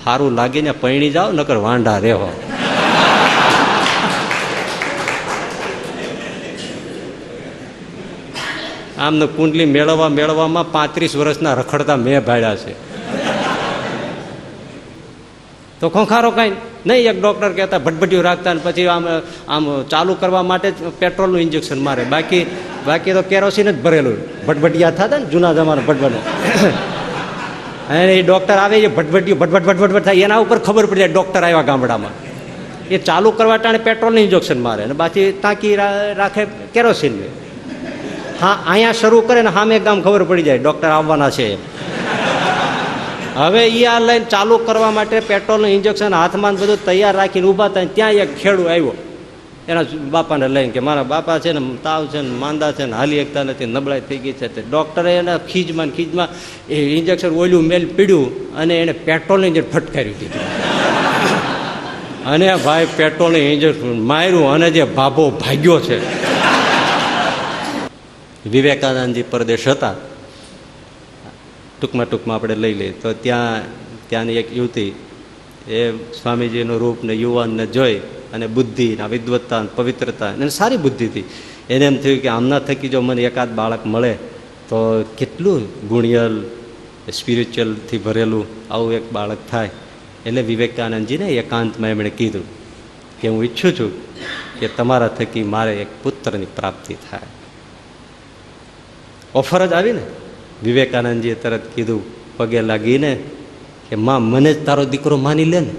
સારું લાગીને પૈણી જાઓ, નકર વાંઢા રહેવો. આમને કુંડલી મેળવવામાં 35 વર્ષના રખડતા મેં ભાડ્યા છે. તો ખોખારો કાંઈ નહીં. એક ડૉક્ટર કહેતા ભટભટિયું રાખતા ને પછી આમ ચાલુ કરવા માટે જ પેટ્રોલનું ઇન્જેક્શન મારે. બાકી તો કેરોસીન જ ભરેલું. ભટભટિયા થતા ને જૂના જમાના ભટભટ. અને એ ડૉક્ટર આવે એ ભટભટિયું ભટભટ થાય, એના ઉપર ખબર પડી જાય ડૉક્ટર આવ્યા ગામડામાં. એ ચાલુ કરવા ટાણે પેટ્રોલનું ઇન્જેક્શન મારે અને બાકી ટાંકી રાખે કેરોસીનની. હા, અહીંયા શરૂ કરે ને સામે ગામ ખબર પડી જાય ડૉક્ટર આવવાના છે. હવે એ આ લઈને ચાલુ કરવા માટે પેટ્રોલનું ઇન્જેક્શન હાથમાં બધું તૈયાર રાખીને ઊભા થાય. ત્યાં એક ખેડૂ આવ્યો એના બાપાને લઈને કે મારા બાપા છે ને તાવ છે ને માંદા છે ને હાલી એકતા નથી, નબળાઈ થઈ ગઈ છે. તે ડૉક્ટરે એને ખીજમાં એ ઇન્જેક્શન ઓલ્યું મેલ પીડ્યું અને એને પેટ્રોલનું ઇન્જેક્શન ફટકાર્યું દીધું. અને ભાઈ પેટ્રોલનું ઇન્જેક્શન માર્યું અને જે ભાભો ભાગ્યો છે. વિવેકાનંદજી પરદેશ હતા. ટૂંકમાં આપણે લઈ લઈએ તો ત્યાંની એક યુવતી એ સ્વામીજીનું રૂપ ને યુવાનને જોઈ અને બુદ્ધિ વિદ્વત્તા પવિત્રતા અને સારી બુદ્ધિ હતી. એને એમ થયું કે આમના થકી જો મને એકાદ બાળક મળે તો કેટલું ગુણિયલ સ્પિરિચ્યુઅલથી ભરેલું આવું એક બાળક થાય. એટલે વિવેકાનંદજીને એકાંતમાં એમણે કીધું કે હું ઈચ્છું છું કે તમારા થકી મારે એક પુત્રની પ્રાપ્તિ થાય. ઓફર જ આવી ને. વિવેકાનંદજીએ તરત કીધું પગે લાગીને કે માં મને જ તારો દીકરો માની લે ને.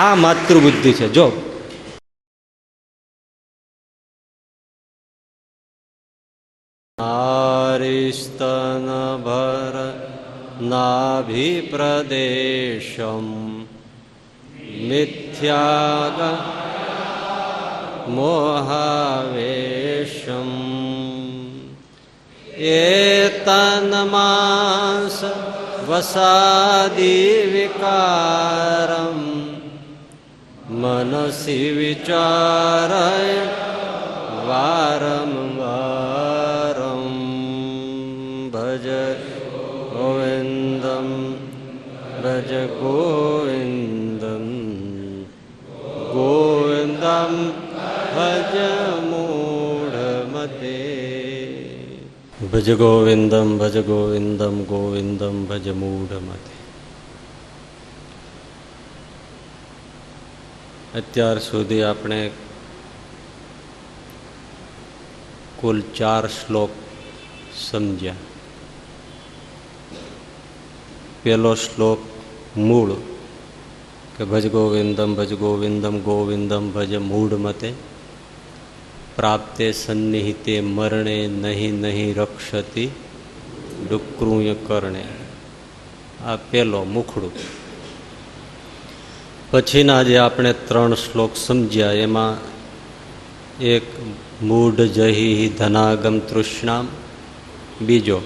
આ માતૃબુદ્ધિ છે. જો નારીસ્તન ભર નાભિપ્રદેશમ મિથ્યા મોહાવેશમ એતન્માસ વસાદી વિકારમ મનસી વિચારય વારંવારમ ભજ ગોવિંદમ ભજ ગોવિંદમ ગોવિંદમ ભજ મૂઢમતે. ભજ ગોવિંદમ ભજ ગોવિંદમ ગોવિંદમ ભજ મૂઢમતે. અત્યાર સુધી આપણે કુલ 4 શ્લોક સમજ્યા. પહેલો શ્લોક મૂળ કે ભજ ગોવિંદમ ગોવિંદમ ભજ મૂઢમતે પ્રાપ્તે સન્નિહિતે મરણે નહીં રક્ષતી ડુક્રુય કરણે. આ પહેલો મુખડું. પછીના જે આપણે 3 શ્લોક સમજ્યા એમાં એક મૂઢ જહી ધનાગમ તૃષ્ણામ, બીજો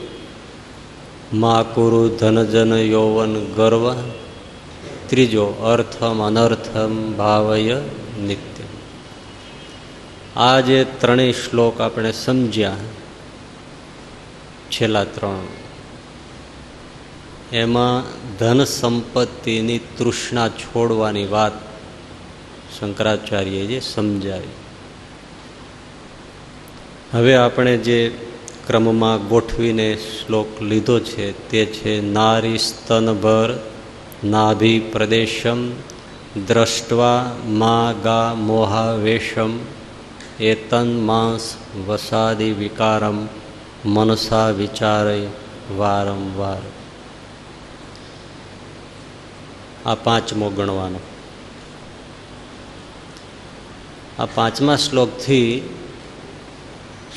મા કુરુ ધનજન યૌવન ગર્વ, ત્રીજો અર્થમ અનર્થમ ભાવય નિત્ય. આ જે 3 શ્લોક આપણે સમજ્યા, છેલ્લા 3, એમાં ધન સંપત્તિની તૃષ્ણા છોડવાની વાત શંકરાચાર્યએ સમજાવી. હવે આપણે જે ક્રમમાં ગોઠવીને શ્લોક લીધો છે તે છે નારી સ્તનભર નાભિ પ્રદેશમ દ્રષ્ટવા મા ગા મોહાવેશમ એતન માંસ વસાદી વિકારમ મનસા વિચારય વારંવાર. આ 5મો ગણવાનો. આ 5મા શ્લોકથી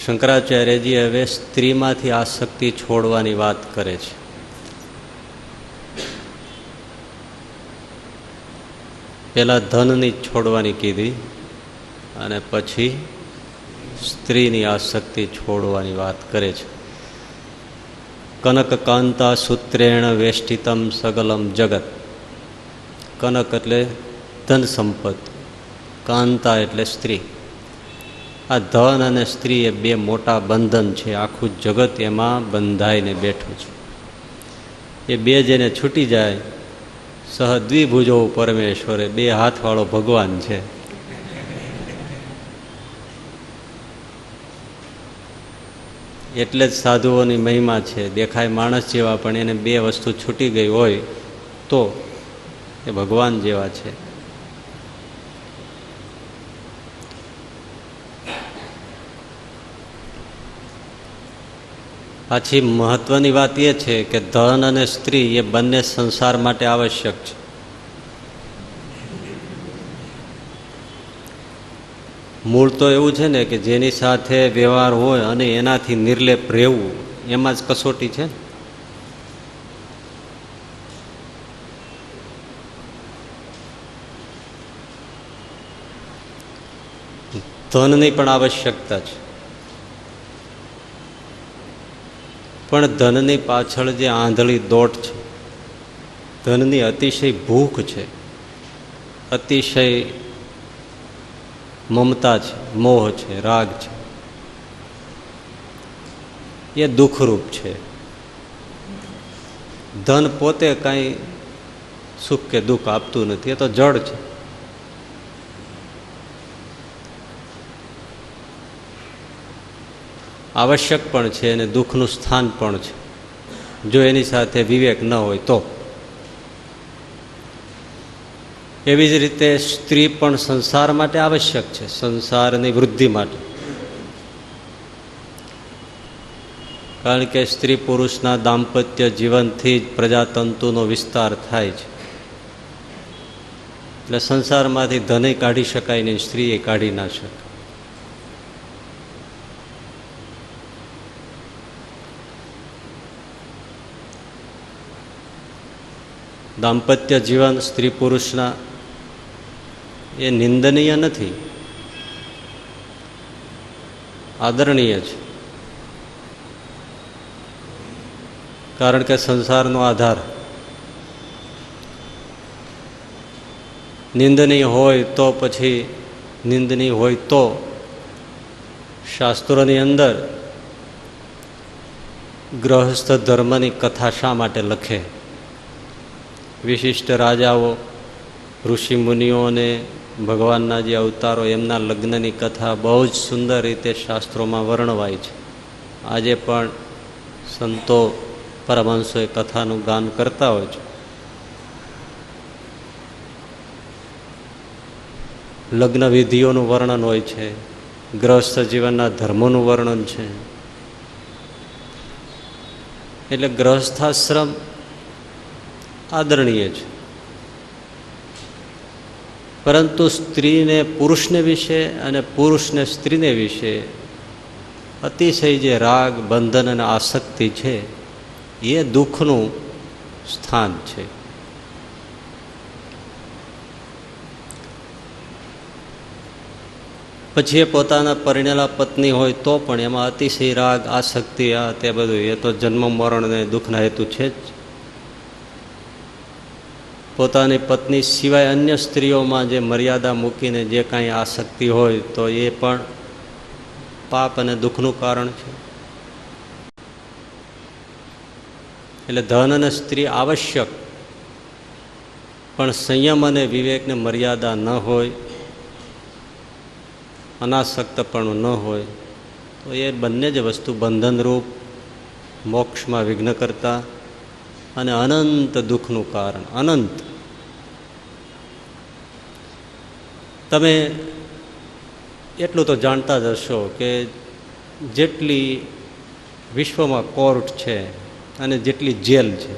શંકરાચાર્યજી હવે સ્ત્રીમાંથી આસક્તિ છોડવાની વાત કરે છે. પહેલા ધનની છોડવાની કીધી અને પછી સ્ત્રીની આસક્તિ છોડવાની વાત કરે છે. કનક કાંતા સૂત્રેણ વેષ્ટિતમ સગલમ જગત. કનક એટલે ધન સંપત્તિ, કાંતા એટલે સ્ત્રી. આ ધન અને સ્ત્રી એ 2 મોટા બંધન છે. આખું જગત એમાં બંધાઈને બેઠું છે. એ બે જેને છૂટી જાય, સહ દ્વિભુજો પરમેશ્વરે, બે હાથવાળો ભગવાન છે. એટલે જ સાધુઓની મહિમા છે. દેખાય માણસ જેવા, પણ એને બે વસ્તુ છૂટી ગઈ હોય તો એ ભગવાન જેવા છે. પાછી મહત્વની વાત એ છે કે ધન અને સ્ત્રી એ બંને સંસાર માટે આવશ્યક છે. મૂળ તો એવું છે ને કે જેની સાથે વ્યવહાર હોય અને એનાથી નિર્લેપ રહેવું, એમાં જ કસોટી છે. ધનની પણ આવશ્યકતા છે, પણ ધનની પાછળ જે આંધળી દોટ છે, ધનની અતિશય ભૂખ છે, અતિશય મમતા છે, મોહ છે, રાગ છે, એ દુઃખરૂપ છે. ધન પોતે કાંઈ સુખ કે દુઃખ આપતું નથી, એ તો જડ છે. આવશ્યક પણ છે અને દુઃખનું સ્થાન પણ છે, જો એની સાથે વિવેક ન હોય તો. એવી જ રીતે સ્ત્રી પણ સંસાર માટે આવશ્યક છે, સંસારની વૃદ્ધિ માટે. કારણ કે સ્ત્રી પુરુષના દાંપત્ય જીવનથી જ પ્રજાતંતુનો વિસ્તાર થાય છે. એટલે સંસારમાંથી ધને કાઢી શકાય નહીં, સ્ત્રીએ કાઢી ના શકાય. દાંપત્ય જીવન સ્ત્રી પુરુષના એ નિંદનીય નથી, આદરણીય છે. કારણ કે સંસારનો આધાર નિંદનીય હોય તો પછી નિંદનીય હોય તો શાસ્ત્રોની અંદર ગૃહસ્થ ધર્મની કથા શા માટે લખે? વિશિષ્ટ રાજાઓ, ઋષિ મુનિઓ અને ભગવાનના જે અવતારો, એમના લગ્નની કથા બહુ જ સુંદર રીતે શાસ્ત્રોમાં વર્ણવાય છે. આજે પણ સંતો પરમહંસો એ કથાનું ગાન કરતા હોય છે. લગ્ન વિધિઓનું વર્ણન હોય છે, ગૃહસ્થ જીવનના ધર્મોનું વર્ણન છે. એટલે ગૃહસ્થાશ્રમ આદરણીય છે, પરંતુ સ્ત્રીને પુરુષને વિશે અને પુરુષને સ્ત્રીને વિશે અતિશય જે રાગ, બંધન અને આસક્તિ છે, એ દુઃખનું સ્થાન છે. પછી એ પોતાના પરિણેલા પત્ની હોય તો પણ એમાં અતિશય રાગ, આસક્તિ, આ તે બધું, એ તો જન્મ મરણ અને દુઃખના હેતુ છે જ. પોતાની પત્ની સિવાય અન્ય સ્ત્રીઓમાં જે મર્યાદા મૂકીને જે કાંઈ આસક્તિ હોય તો એ પણ પાપ અને દુઃખનું કારણ છે. એટલે ધન અને સ્ત્રી આવશ્યક, પણ સંયમ અને વિવેકને મર્યાદા ન હોય, અનાસક્તપણું ન હોય તો એ બંને જ વસ્તુ બંધનરૂપ, મોક્ષમાં વિઘ્ન કરતા અને અનંત દુઃખનું કારણ. અનંત. તમે એટલું તો જાણતા જ હશો કે જેટલી વિશ્વમાં કોર્ટ છે અને જેટલી જેલ છે,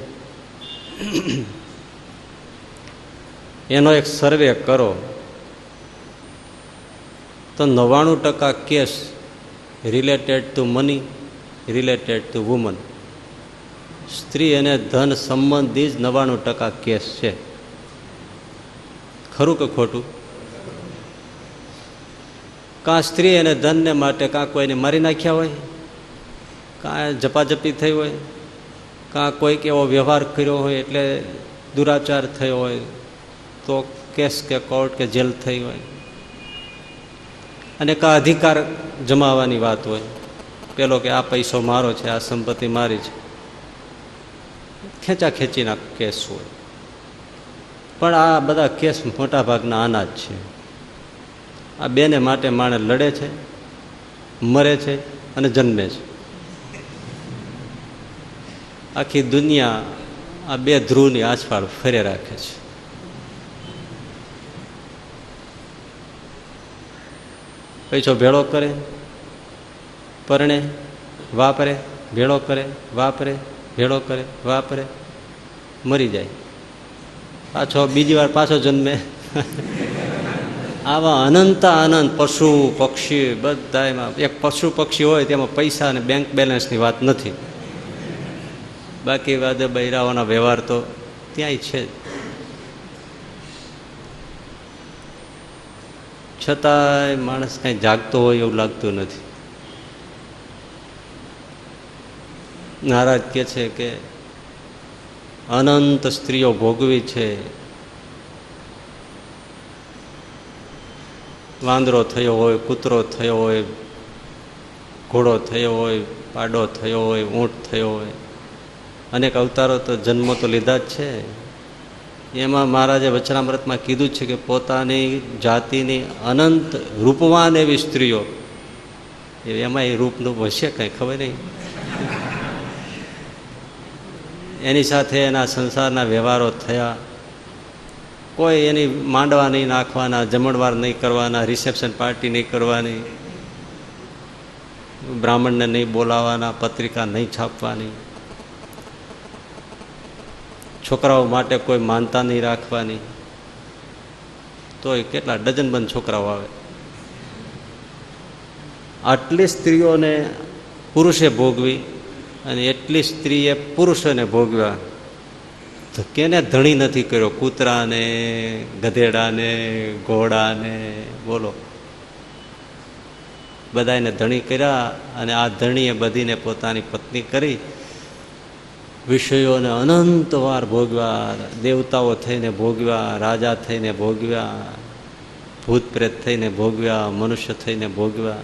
એનો એક સર્વે કરો તો 99% case related to money, related to woman. સ્ત્રી અને ધન સંબંધી જ 99% કેસ છે. ખરું કે ખોટું? કાં સ્ત્રી અને ધનને માટે કાં કોઈને મારી નાખ્યા હોય, કાં ઝપાઝપી થઈ હોય, કાં કોઈક એવો વ્યવહાર કર્યો હોય એટલે દુરાચાર થયો હોય તો કેસ કે કોર્ટ કે જેલ થઈ હોય, અને કાં અધિકાર જમાવવાની વાત હોય, પેલો કે આ પૈસો મારો છે, આ સંપત્તિ મારી છે. ખેંચાખેંચીના કેસ હોય. પણ આ બધા કેસ મોટા ભાગના આના જ છે. આ બેને માટે માણસ લડે છે, મરે છે અને જન્મે છે. આખી દુનિયા આ બે ધ્રુવની આસપાસ ફરે રાખે છે. પૈસો ભેળો કરે, પરણે, વાપરે, ભેળો કરે, વાપરે, ભેળો કરે, વાપરે, મરી જાય, પાછો બીજી વાર પાછો જન્મે. આવા અનંત અનંત પશુ પક્ષી બધા એમાં. એક પશુ પક્ષી હોય તેમાં પૈસા અને બેંક બેલેન્સની વાત નથી, બાકી વાદે બૈરાઓના વ્યવહાર તો ત્યાંય છે. છતાંય માણસ કાંઈ જાગતો હોય એવું લાગતું નથી. મહારાજ કહે છે કે અનંત સ્ત્રીઓ ભોગવી છે. વાંદરો થયો હોય, કૂતરો થયો હોય, ઘોડો થયો હોય, પાડો થયો હોય, ઊંટ થયો હોય, અનેક અવતારો તો જન્મો તો લીધા જ છે. એમાં મહારાજે વચનામૃતમાં કીધું છે કે પોતાની જાતિની અનંત રૂપવાન એવી સ્ત્રીઓ, એમાં એ રૂપનું હશે કંઈ ખબર નહીં, એની સાથે એના સંસારના વ્યવહારો થયા. કોઈ એની માંડવા નહીં નાખવાના, જમણવાર નહીં કરવાના, રિસેપ્શન પાર્ટી નહીં કરવાની, બ્રાહ્મણને નહીં બોલાવવાના, પત્રિકા નહીં છાપવાની, છોકરાઓ માટે કોઈ માનતા નહીં રાખવાની. તોય કેટલા ડઝનબંધ છોકરાઓ આવે. આટલી સ્ત્રીઓને પુરુષે ભોગવી અને એટલી સ્ત્રીએ પુરુષોને ભોગવ્યા. તો કેને ધણી નથી કર્યો? કૂતરાને, ગધેડાને, ઘોડાને, બોલો, બધાને ધણી કર્યા. અને આ ધણીએ બધીને પોતાની પત્ની કરી વિષયોને અનંત વાર ભોગવ્યા. દેવતાઓ થઈને ભોગવ્યા, રાજા થઈને ભોગવ્યા, ભૂત પ્રેત થઈને ભોગવ્યા, મનુષ્ય થઈને ભોગવ્યા.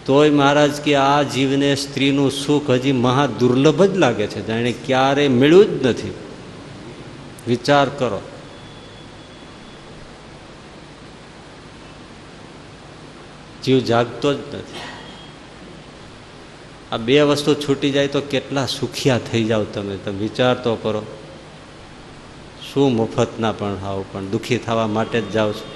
તોય મહારાજ કે આ જીવને સ્ત્રીનું સુખ હજી મહા દુર્લભ જ લાગે છે, જાણે ક્યારેય મળ્યું જ નથી. વિચાર કરો. જીવ જાગતો જ નથી. આ બે વસ્તુ છૂટી જાય તો કેટલા સુખિયા થઈ જાવ તમે. તમે વિચાર તો કરો. શું મફતના પણ હાવ, પણ દુઃખી થવા માટે જ જાઓ છો.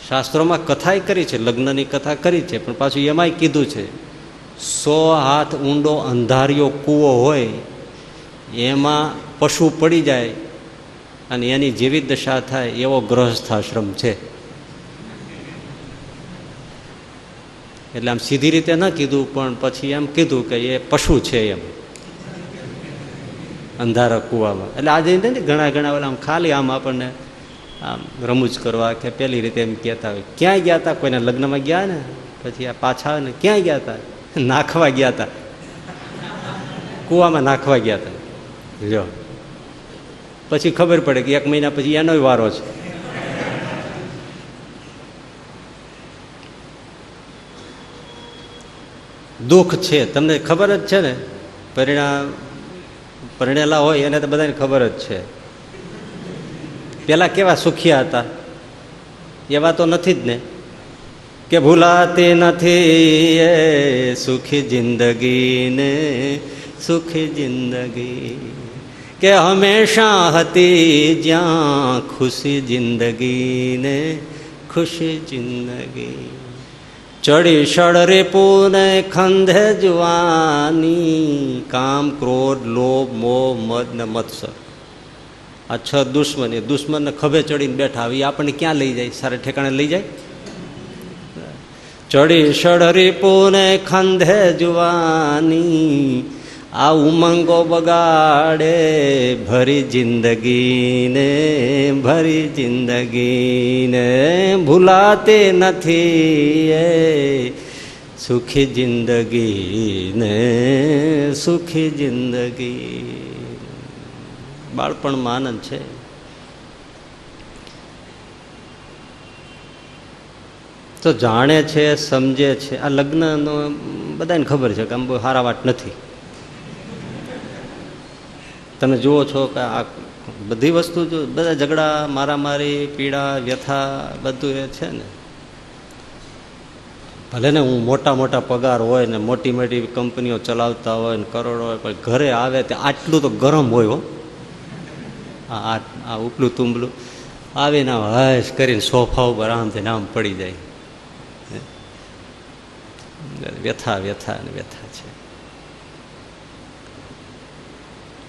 શાસ્ત્રોમાં કથાય કરી છે, લગ્નની કથા કરી છે, પણ પાછું એમાંય કીધું છે 100 હાથ ઊંડો અંધારિયો કૂવો હોય, એમાં પશુ પડી જાય અને એની જેવી દશા થાય એવો ગ્રહસ્થાશ્રમ છે. એટલે આમ સીધી રીતે ન કીધું, પણ પછી એમ કીધું કે એ પશુ છે એમ અંધારા કૂવામાં. એટલે આજે નથી ઘણા ઘણા ઓલા આમ ખાલી આમ આપણને આમ રમૂજ કરવા કે પેલી રીતે એમ કહેતા હોય, ક્યાં ગયા હતા, કોઈના લગ્નમાં ગયા ને, પછી આ પાછા આવે ને, ક્યાં ગયા હતા? નાખવા ગયા હતા, કૂવામાં નાખવા ગયા હતા. જો પછી ખબર પડે કે 1 મહિના પછી એનો વારો છે. દુઃખ છે, તમને ખબર જ છે ને. પરણેલા હોય એને તો બધાને ખબર જ છે. પેલા કેવા સુખિયા હતા, એવા તો નથી જ ને. કે ભૂલાતી નથી એ સુખી જિંદગી ને, સુખી જિંદગી કે હંમેશા હતી જ્યાં ખુશી જિંદગી ને, ખુશી જિંદગી. ચડી ષડ પૂને ખંધે જુવાની, કામ ક્રોધ લોભ મોહ મદ ને મત્સર. આ 6 દુશ્મન, એ દુશ્મનને ખભે ચડીને બેઠા. આવી આપણને ક્યાં લઈ જાય? સારા ઠેકાણે લઈ જાય? ચડી ષડ પૂને ખંધે જુવાની, આ ઉમંગો બગાડે ભરી જિંદગીને, ભરી જિંદગીને. ભૂલાતી નથી એ સુખી જિંદગીને, સુખી જિંદગી. બાળપણમાં આનંદ છે. તો જાણે છે, સમજે છે. આ લગ્નનો બધાને ખબર છે કે આમ બહુ સારા વાત નથી. તમે જુઓ છો કે આ બધી વસ્તુ જો બધા ઝઘડા, મારામારી, પીડા, વ્યથા બધું એ છે ને. ભલે ને હું મોટા પગાર હોય ને મોટી મોટી કંપનીઓ ચલાવતા હોય ને કરોડો હોય, પણ ઘરે આવે તે આટલું તો ગરમ હોય હો. આ ઉપલું તુંબલું આવીને હશ કરીને સોફા ઉપર આમથી આમ પડી જાય. વ્યથા વ્યથા ને વ્યથા છે.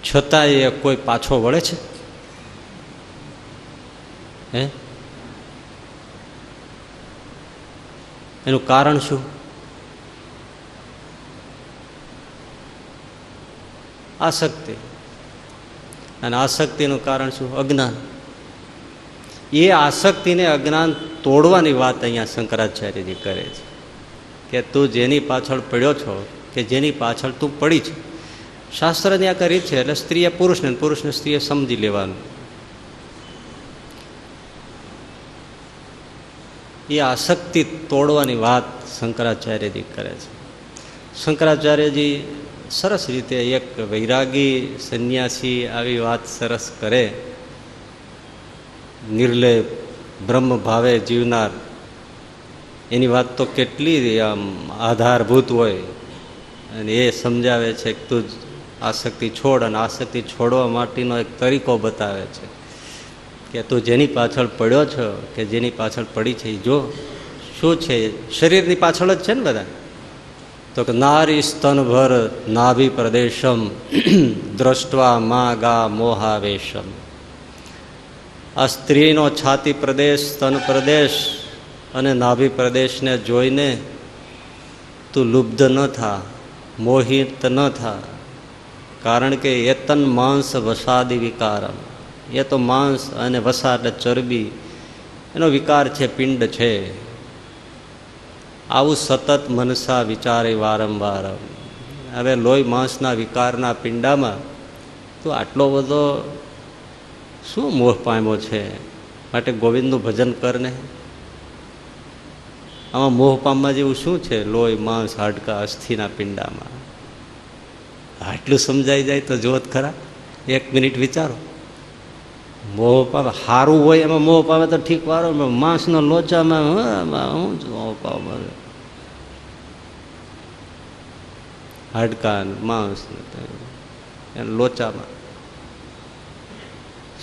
છતાં એ કોઈ પાછો વળે છે? હે, એનું કારણ શું? આસક્તિ. અને આસક્તિનું કારણ શું? અજ્ઞાન. એ આસક્તિને અજ્ઞાન તોડવાની વાત અહીંયા શંકરાચાર્યજી કરે છે કે તું જેની પાછળ પડ્યો છો, કે જેની પાછળ તું પડી છે, શાસ્ત્રની આ રીત છે. એટલે સ્ત્રીએ પુરુષને, પુરુષને સ્ત્રીએ સમજી લેવાનું. એ આસક્તિ તોડવાની વાત શંકરાચાર્યજી કરે છે. શંકરાચાર્યજી સરસ રીતે એક વૈરાગી સંન્યાસી આવી વાત સરસ કરે. નિર્લેપ બ્રહ્મ ભાવે જીવનાર, એની વાત તો કેટલી આમ આધારભૂત હોય. અને એ સમજાવે છે કે તું આસક્તિ છોડ, અને આસક્તિ છોડવા માટેનો એક તરીકો બતાવે છે કે તું જેની પાછળ પડ્યો છો, કે જેની પાછળ પડી છે, એ જો શું છે. શરીરની પાછળ જ છે ને બધા. તો કે નારી સ્તનભર નાભિ પ્રદેશમ દ્રષ્ટવા મા ગા મોહાવેશમ. આ સ્ત્રીનો છાતી પ્રદેશ, સ્તન પ્રદેશ અને નાભિ પ્રદેશને જોઈને તું લુબ્ધ ન થા, મોહિત ન થા. કારણ કે એતન માંસ વસાદી વિકારમ. એ તો માંસ અને વસા એટલે ચરબી, એનો વિકાર છે, પિંડ છે. આવું સતત મનસા વિચારે વારંવાર. હવે લોહી માંસના વિકારના પિંડામાં તું આટલો બધો શું મોહ પામ્યો છે? માટે ગોવિંદનું ભજન કરને. આમાં મોહ પામવા જેવું શું છે? લોહી, માંસ, હાડકા, અસ્થિના પિંડામાં. આટલું સમજાઈ જાય તો જોત ખરા. એક મિનિટ વિચારો. મોહ પામે સારું હોય એમાં મોહ પામે તો ઠીક વારો, માંસનો લોચામાં હું જ મોહ પામે. હાડકા, માંસ, લોચામાં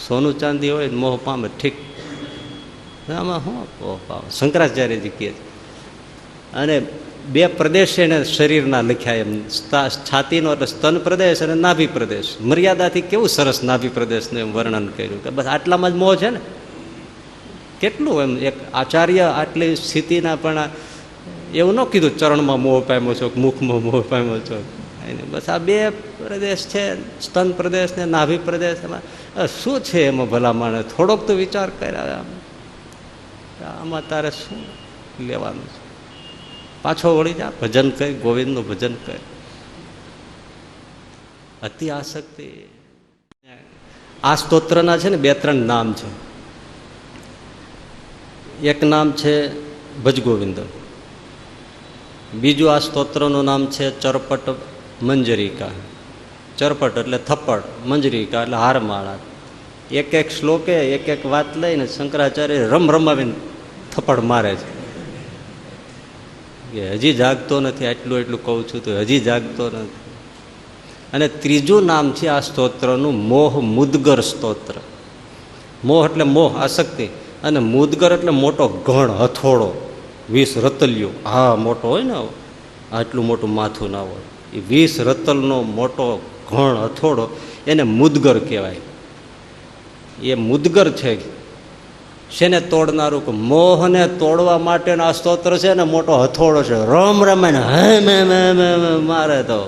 સોનું ચાંદી હોય ને મોહ પામે ઠીક. આમાં શું મોહ પામે? શંકરાચાર્યજી કહે છે. અને બે પ્રદેશ એને શરીરના લખ્યા એમ, છાતીનો એટલે સ્તન પ્રદેશ અને નાભિ પ્રદેશ. મર્યાદાથી કેવું સરસ નાભિ પ્રદેશનું એમ વર્ણન કર્યું કે બસ આટલામાં જ મોહ છે ને. કેટલું એમ એક આચાર્ય આટલી સ્થિતિના પણ એવું ન કીધું ચરણમાં મોહ પામ્યો છો, મુખમાં મોહ પામ્યો છો. બસ આ બે પ્રદેશ છે, સ્તન પ્રદેશ ને નાભિ પ્રદેશ. એમાં શું છે એમાં ભલા માણે? થોડોક તો વિચાર કર્યા. આમાં તારે શું લેવાનું છે? પાછો વળી જા, ભજન કરી, ગોવિંદનું ભજન કરી. અતિ આસક્તિ. આ સ્તોત્રના છે ને 2-3 નામ છે. એક નામ છે ભજ ગોવિંદ. બીજું આ સ્તોત્રનું નામ છે ચરપટ મંજરિકા. ચરપટ એટલે થપ્પડ, મંજરિકા એટલે હારમાળા. એક શ્લોકે એક વાત લઈને શંકરાચાર્ય રમાવીને થપ્પડ મારે છે. હજી જાગતો નથી, એટલું કહું છું તો હજી જાગતો નથી. અને ત્રીજું નામ છે આ સ્તોત્રનું મોહ મુદ્ગર સ્તોત્ર. મોહ એટલે મોહ, આસક્તિ, અને મુદ્ગર એટલે મોટો ગણ, હથોડો, 20 રતલિયો. હા, મોટો હોય ને, આટલું મોટું માથું ના હોય. એ 20 રતલનો મોટો ગણ, હથોડો, એને મુદ્ગર કહેવાય. એ મુદ્ગર છે. શેને તોડનારું? કે મોહને તોડવા માટેનો આ સ્તોત્ર છે ને, મોટો હથોડો છે. રમ રમાને હે મારે તો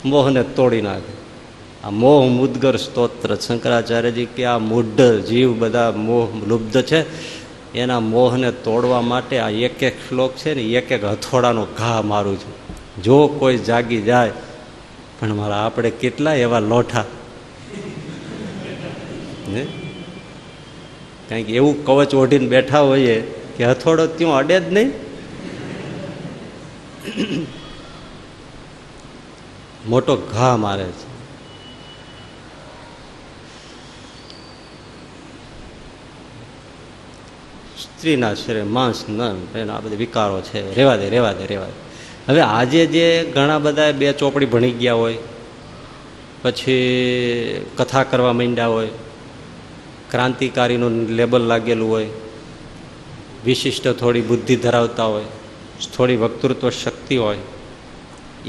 મોહને તોડી નાખે. આ મોહ મુદ્ગર સ્તોત્ર. શંકરાચાર્યજી કે આ મૂઢ જીવ બધા મોહ લુબ્ધ છે, એના મોહને તોડવા માટે આ એક શ્લોક છે ને, એક હથોડાનો ઘા મારું છું. જો કોઈ જાગી જાય. પણ મારા આપણે કેટલા એવા લોઠા, કંઈક એવું કવચ ઓઢીને બેઠા હોઈએ કે હથોડો ત્યાં અડે જ નહીં. મોટો ઘા મારે છે. સ્ત્રીના શરીરે માંસ ન આ બધા વિકારો છે, રેવા દે રેવા દે રેવા દે. હવે આજે જે ઘણા બધા 2 ચોપડી ભણી ગયા હોય, પછી કથા કરવા માંડ્યા હોય, ક્રાંતિકારીનું લેબલ લાગેલું હોય, વિશિષ્ટ થોડી બુદ્ધિ ધરાવતા હોય, થોડી વક્તૃત્વ શક્તિ હોય,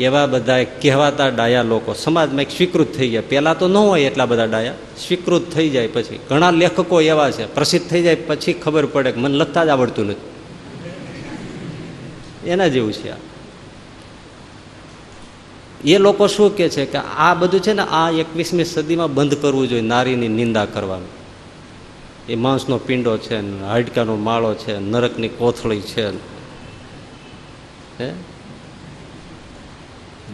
એવા બધા કહેવાતા ડાયા લોકો સમાજમાં એક સ્વીકૃત થઈ ગયા. પહેલાં તો ન હોય એટલા બધા ડાયા, સ્વીકૃત થઈ જાય પછી. ઘણા લેખકો એવા છે પ્રસિદ્ધ થઈ જાય પછી ખબર પડે કે મને લખતા જ આવડતું નથી. એના જેવું છે આ. એ લોકો શું કહે છે કે આ બધું છે ને આ 21મી સદીમાં બંધ કરવું જોઈએ, નારીની નિંદા કરવાનું. એ માંસનો પિંડો છે, હાડકાનો માળો છે, નરકની કોથળી છે,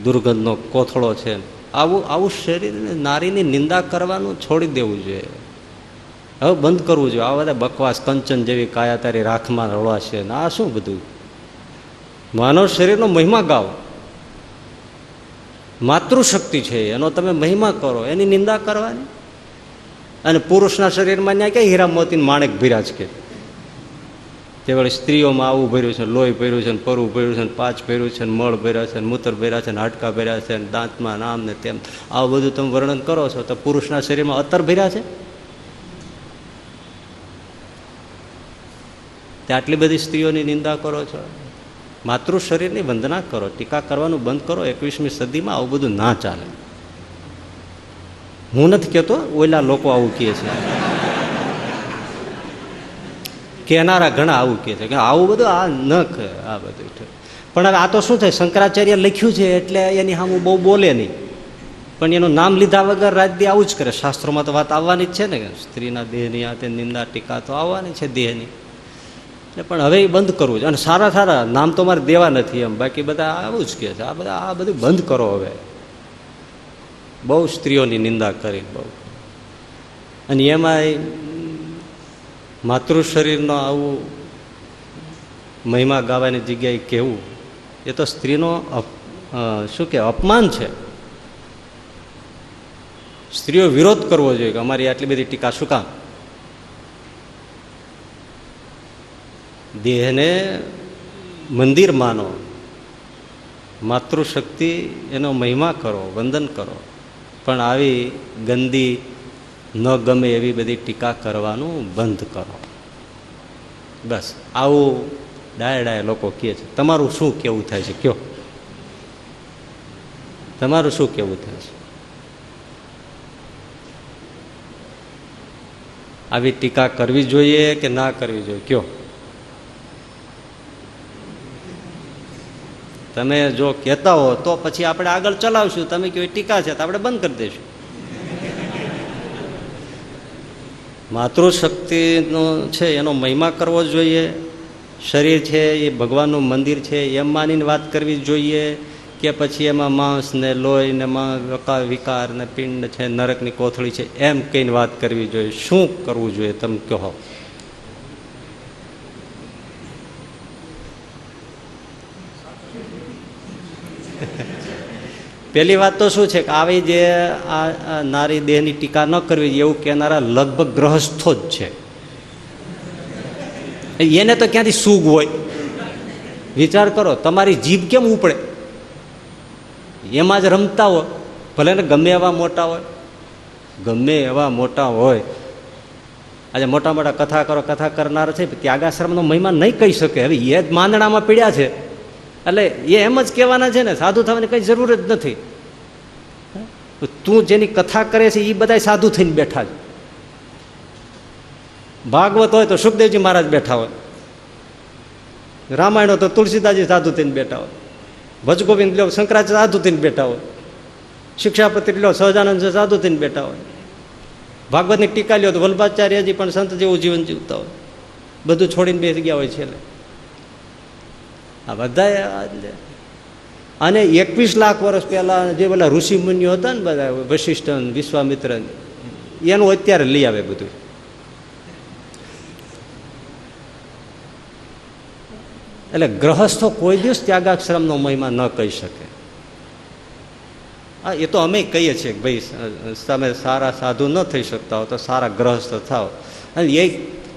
દુર્ગંધનો કોથળો છે. આવું શરીરને નારીની નિંદા કરવાનું છોડી દેવું જોઈએ. હવે બંધ કરવું જોઈએ. આ બધા બકવાસ કંચન જેવી કાયા તારી રાખમાં રળવા છે ને આ શું બધું. માનવ શરીરનો મહિમા ગાઓ. માતૃશક્તિ છે એનો તમે મહિમા કરો, એની નિંદા કરવાની. અને પુરુષના શરીરમાં ત્યાં ક્યાં હીરા મોતી માણેક ભર્યા છે કે તે વળી સ્ત્રીઓમાં આવું ભર્યું છે, લોહી ભર્યું છે, પરવું ભર્યું છે, પાછ ભર્યું છે, મળ ભર્યા છે, મૂત્ર ભર્યા છે, હાડકા ભર્યા છે, દાંતમાં આમ ને તેમ. આવું બધું તમે વર્ણન કરો છો તો પુરુષના શરીરમાં અત્તર ભર્યા છે. તે આટલી બધી સ્ત્રીઓની નિંદા કરો છો. માતૃ શરીરની વંદના કરો, ટીકા કરવાનું બંધ કરો. 21મી સદીમાં આવું બધું ના ચાલે. હું નથી કહેતો, ઓલા લોકો આવું કહે છે, કહેનારા ઘણા આવું કહે છે કે આવું બધું આ ન કહે આ બધું. પણ હવે આ તો શું થાય, શંકરાચાર્ય લખ્યું છે એટલે એની સામું બહુ બોલે નહીં, પણ એનું નામ લીધા વગર રાજદી આવું જ કરે. શાસ્ત્રોમાં તો વાત આવવાની જ છે ને કે સ્ત્રીના દેહની આ તે નિંદા ટીકા તો આવવાની છે દેહની. પણ હવે એ બંધ કરવું છે. અને સારા સારા નામ તો મારે દેવા નથી એમ, બાકી બધા આવું જ કહે છે. આ બધું બંધ કરો. હવે બહુ સ્ત્રીઓની નિંદા કરી બહુ. અને એમાં માતૃ શરીરનો આવું મહિમા ગાવાની જગ્યાએ કહેવું એ તો સ્ત્રીનો શું કે અપમાન છે. સ્ત્રીઓ વિરોધ કરવો જોઈએ કે અમારી આટલી બધી ટીકા શું કામ. દેહને મંદિર માનો, માતૃશક્તિ એનો મહિમા કરો, વંદન કરો. પણ આવી ગંદી ન ગમે એવી બધી ટીકા કરવાનું બંધ કરો. બસ આવું ડાયા લોકો કહે છે. તમારું શું કેવું થાય છે કયો? તમારું શું કેવું થાય છે? આવી ટીકા કરવી જોઈએ કે ના કરવી જોઈએ કયો? તમે જો કહેતા હો તો પછી આપણે આગળ ચલાવશું. તમે કહો ટીકા છે તો આપણે બંધ કરી દઈશું. માતૃશક્તિનો છે એનો મહિમા કરવો જોઈએ. શરીર છે એ ભગવાનનું મંદિર છે એમ માનીને વાત કરવી જોઈએ કે પછી એમાં માંસ ને લોહી ને વિકાર ને પિંડ છે, નરકની કોથળી છે એમ કહીને વાત કરવી જોઈએ? શું કરવું જોઈએ તમે કહો? પહેલી વાત તો શું છે કે આવી જે આ નારી દેહની ટીકા ન કરવી એવું કહેનારા લગભગ ગ્રહસ્થો જ છે. એને તો ક્યાંથી સુગ હોય? વિચાર કરો, તમારી જીભ કેમ ઉપડે? એમાં જ રમતા હોય. ભલે ને ગમે એવા મોટા હોય, ગમે એવા મોટા હોય. આજે મોટા મોટા કથા કરનારા છે ત્યાગાશ્રમનો મહિમા નહીં કહી શકે. હવે એ જ માંદણામાં પીડ્યા છે એટલે એ એમ જ કહેવાના છે ને સાધુ થવાની કંઈ જરૂર જ નથી. તું જેની કથા કરે છે એ બધા સાધુ થઈને બેઠા છે. ભાગવત હોય તો સુખદેવજી મહારાજ બેઠા હોય, રામાયણ હોય તો તુલસીદાસજી સાધુ થઈને બેઠા હોય, ભજગોવિંદ લો શંકરાચાર્ય સાધુ થઈને બેઠા હોય, શિક્ષાપત્રી લો સહજાનંદ સાધુ થઈને બેઠા હોય, ભાગવતની ટીકા લ્યો તો વલ્ભાચાર્યજી પણ સંત જેવું જીવન જીવતા હોય. બધું છોડીને બેસી ગયા હોય છે. આ બધા અને 21 લાખ વર્ષ પહેલા જે પેલા ઋષિ મુનિઓ હતા ને બધા વશિષ્ઠ વિશ્વામિત્ર એનું અત્યારે લઈ આવે બધું. એટલે ગ્રહસ્થો કોઈ દિવસ ત્યાગાશ્રમનો મહિમા ન કહી શકે. હા, એ તો અમે કહીએ છીએ કે ભાઈ તમે સારા સાધુ ન થઈ શકતા હો તો સારા ગ્રહસ્થ થાવ, અને એ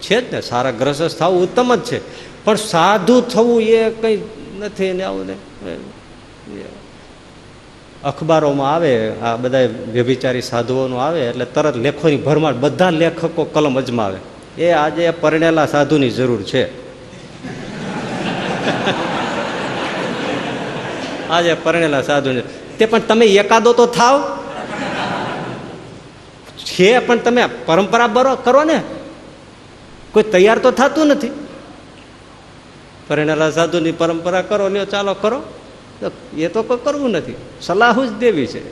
છે જ ને, સારા ગ્રહસ્થ થવું ઉત્તમ જ છે, પણ સાધુ થવું એ કંઈ નથી. ને આવું ને અખબારોમાં આવે આ બધા વ્યભિચારી સાધુઓનું આવે એટલે તરત લેખોની ભરમાર બધા લેખકો કલમ અજમાવે, એ આજે પરણેલા સાધુની જરૂર છે. આજે પરણેલા સાધુને તે પણ તમે એકાદો તો થાવ છે, પણ તમે પરંપરા કરો ને, કોઈ તૈયાર તો થતું નથી. પરણેલા સાધુની પરંપરા કરો, લ્યો ચાલો કરો, એ તો કોઈ કરવું નથી, સલાહ જ દેવી છે.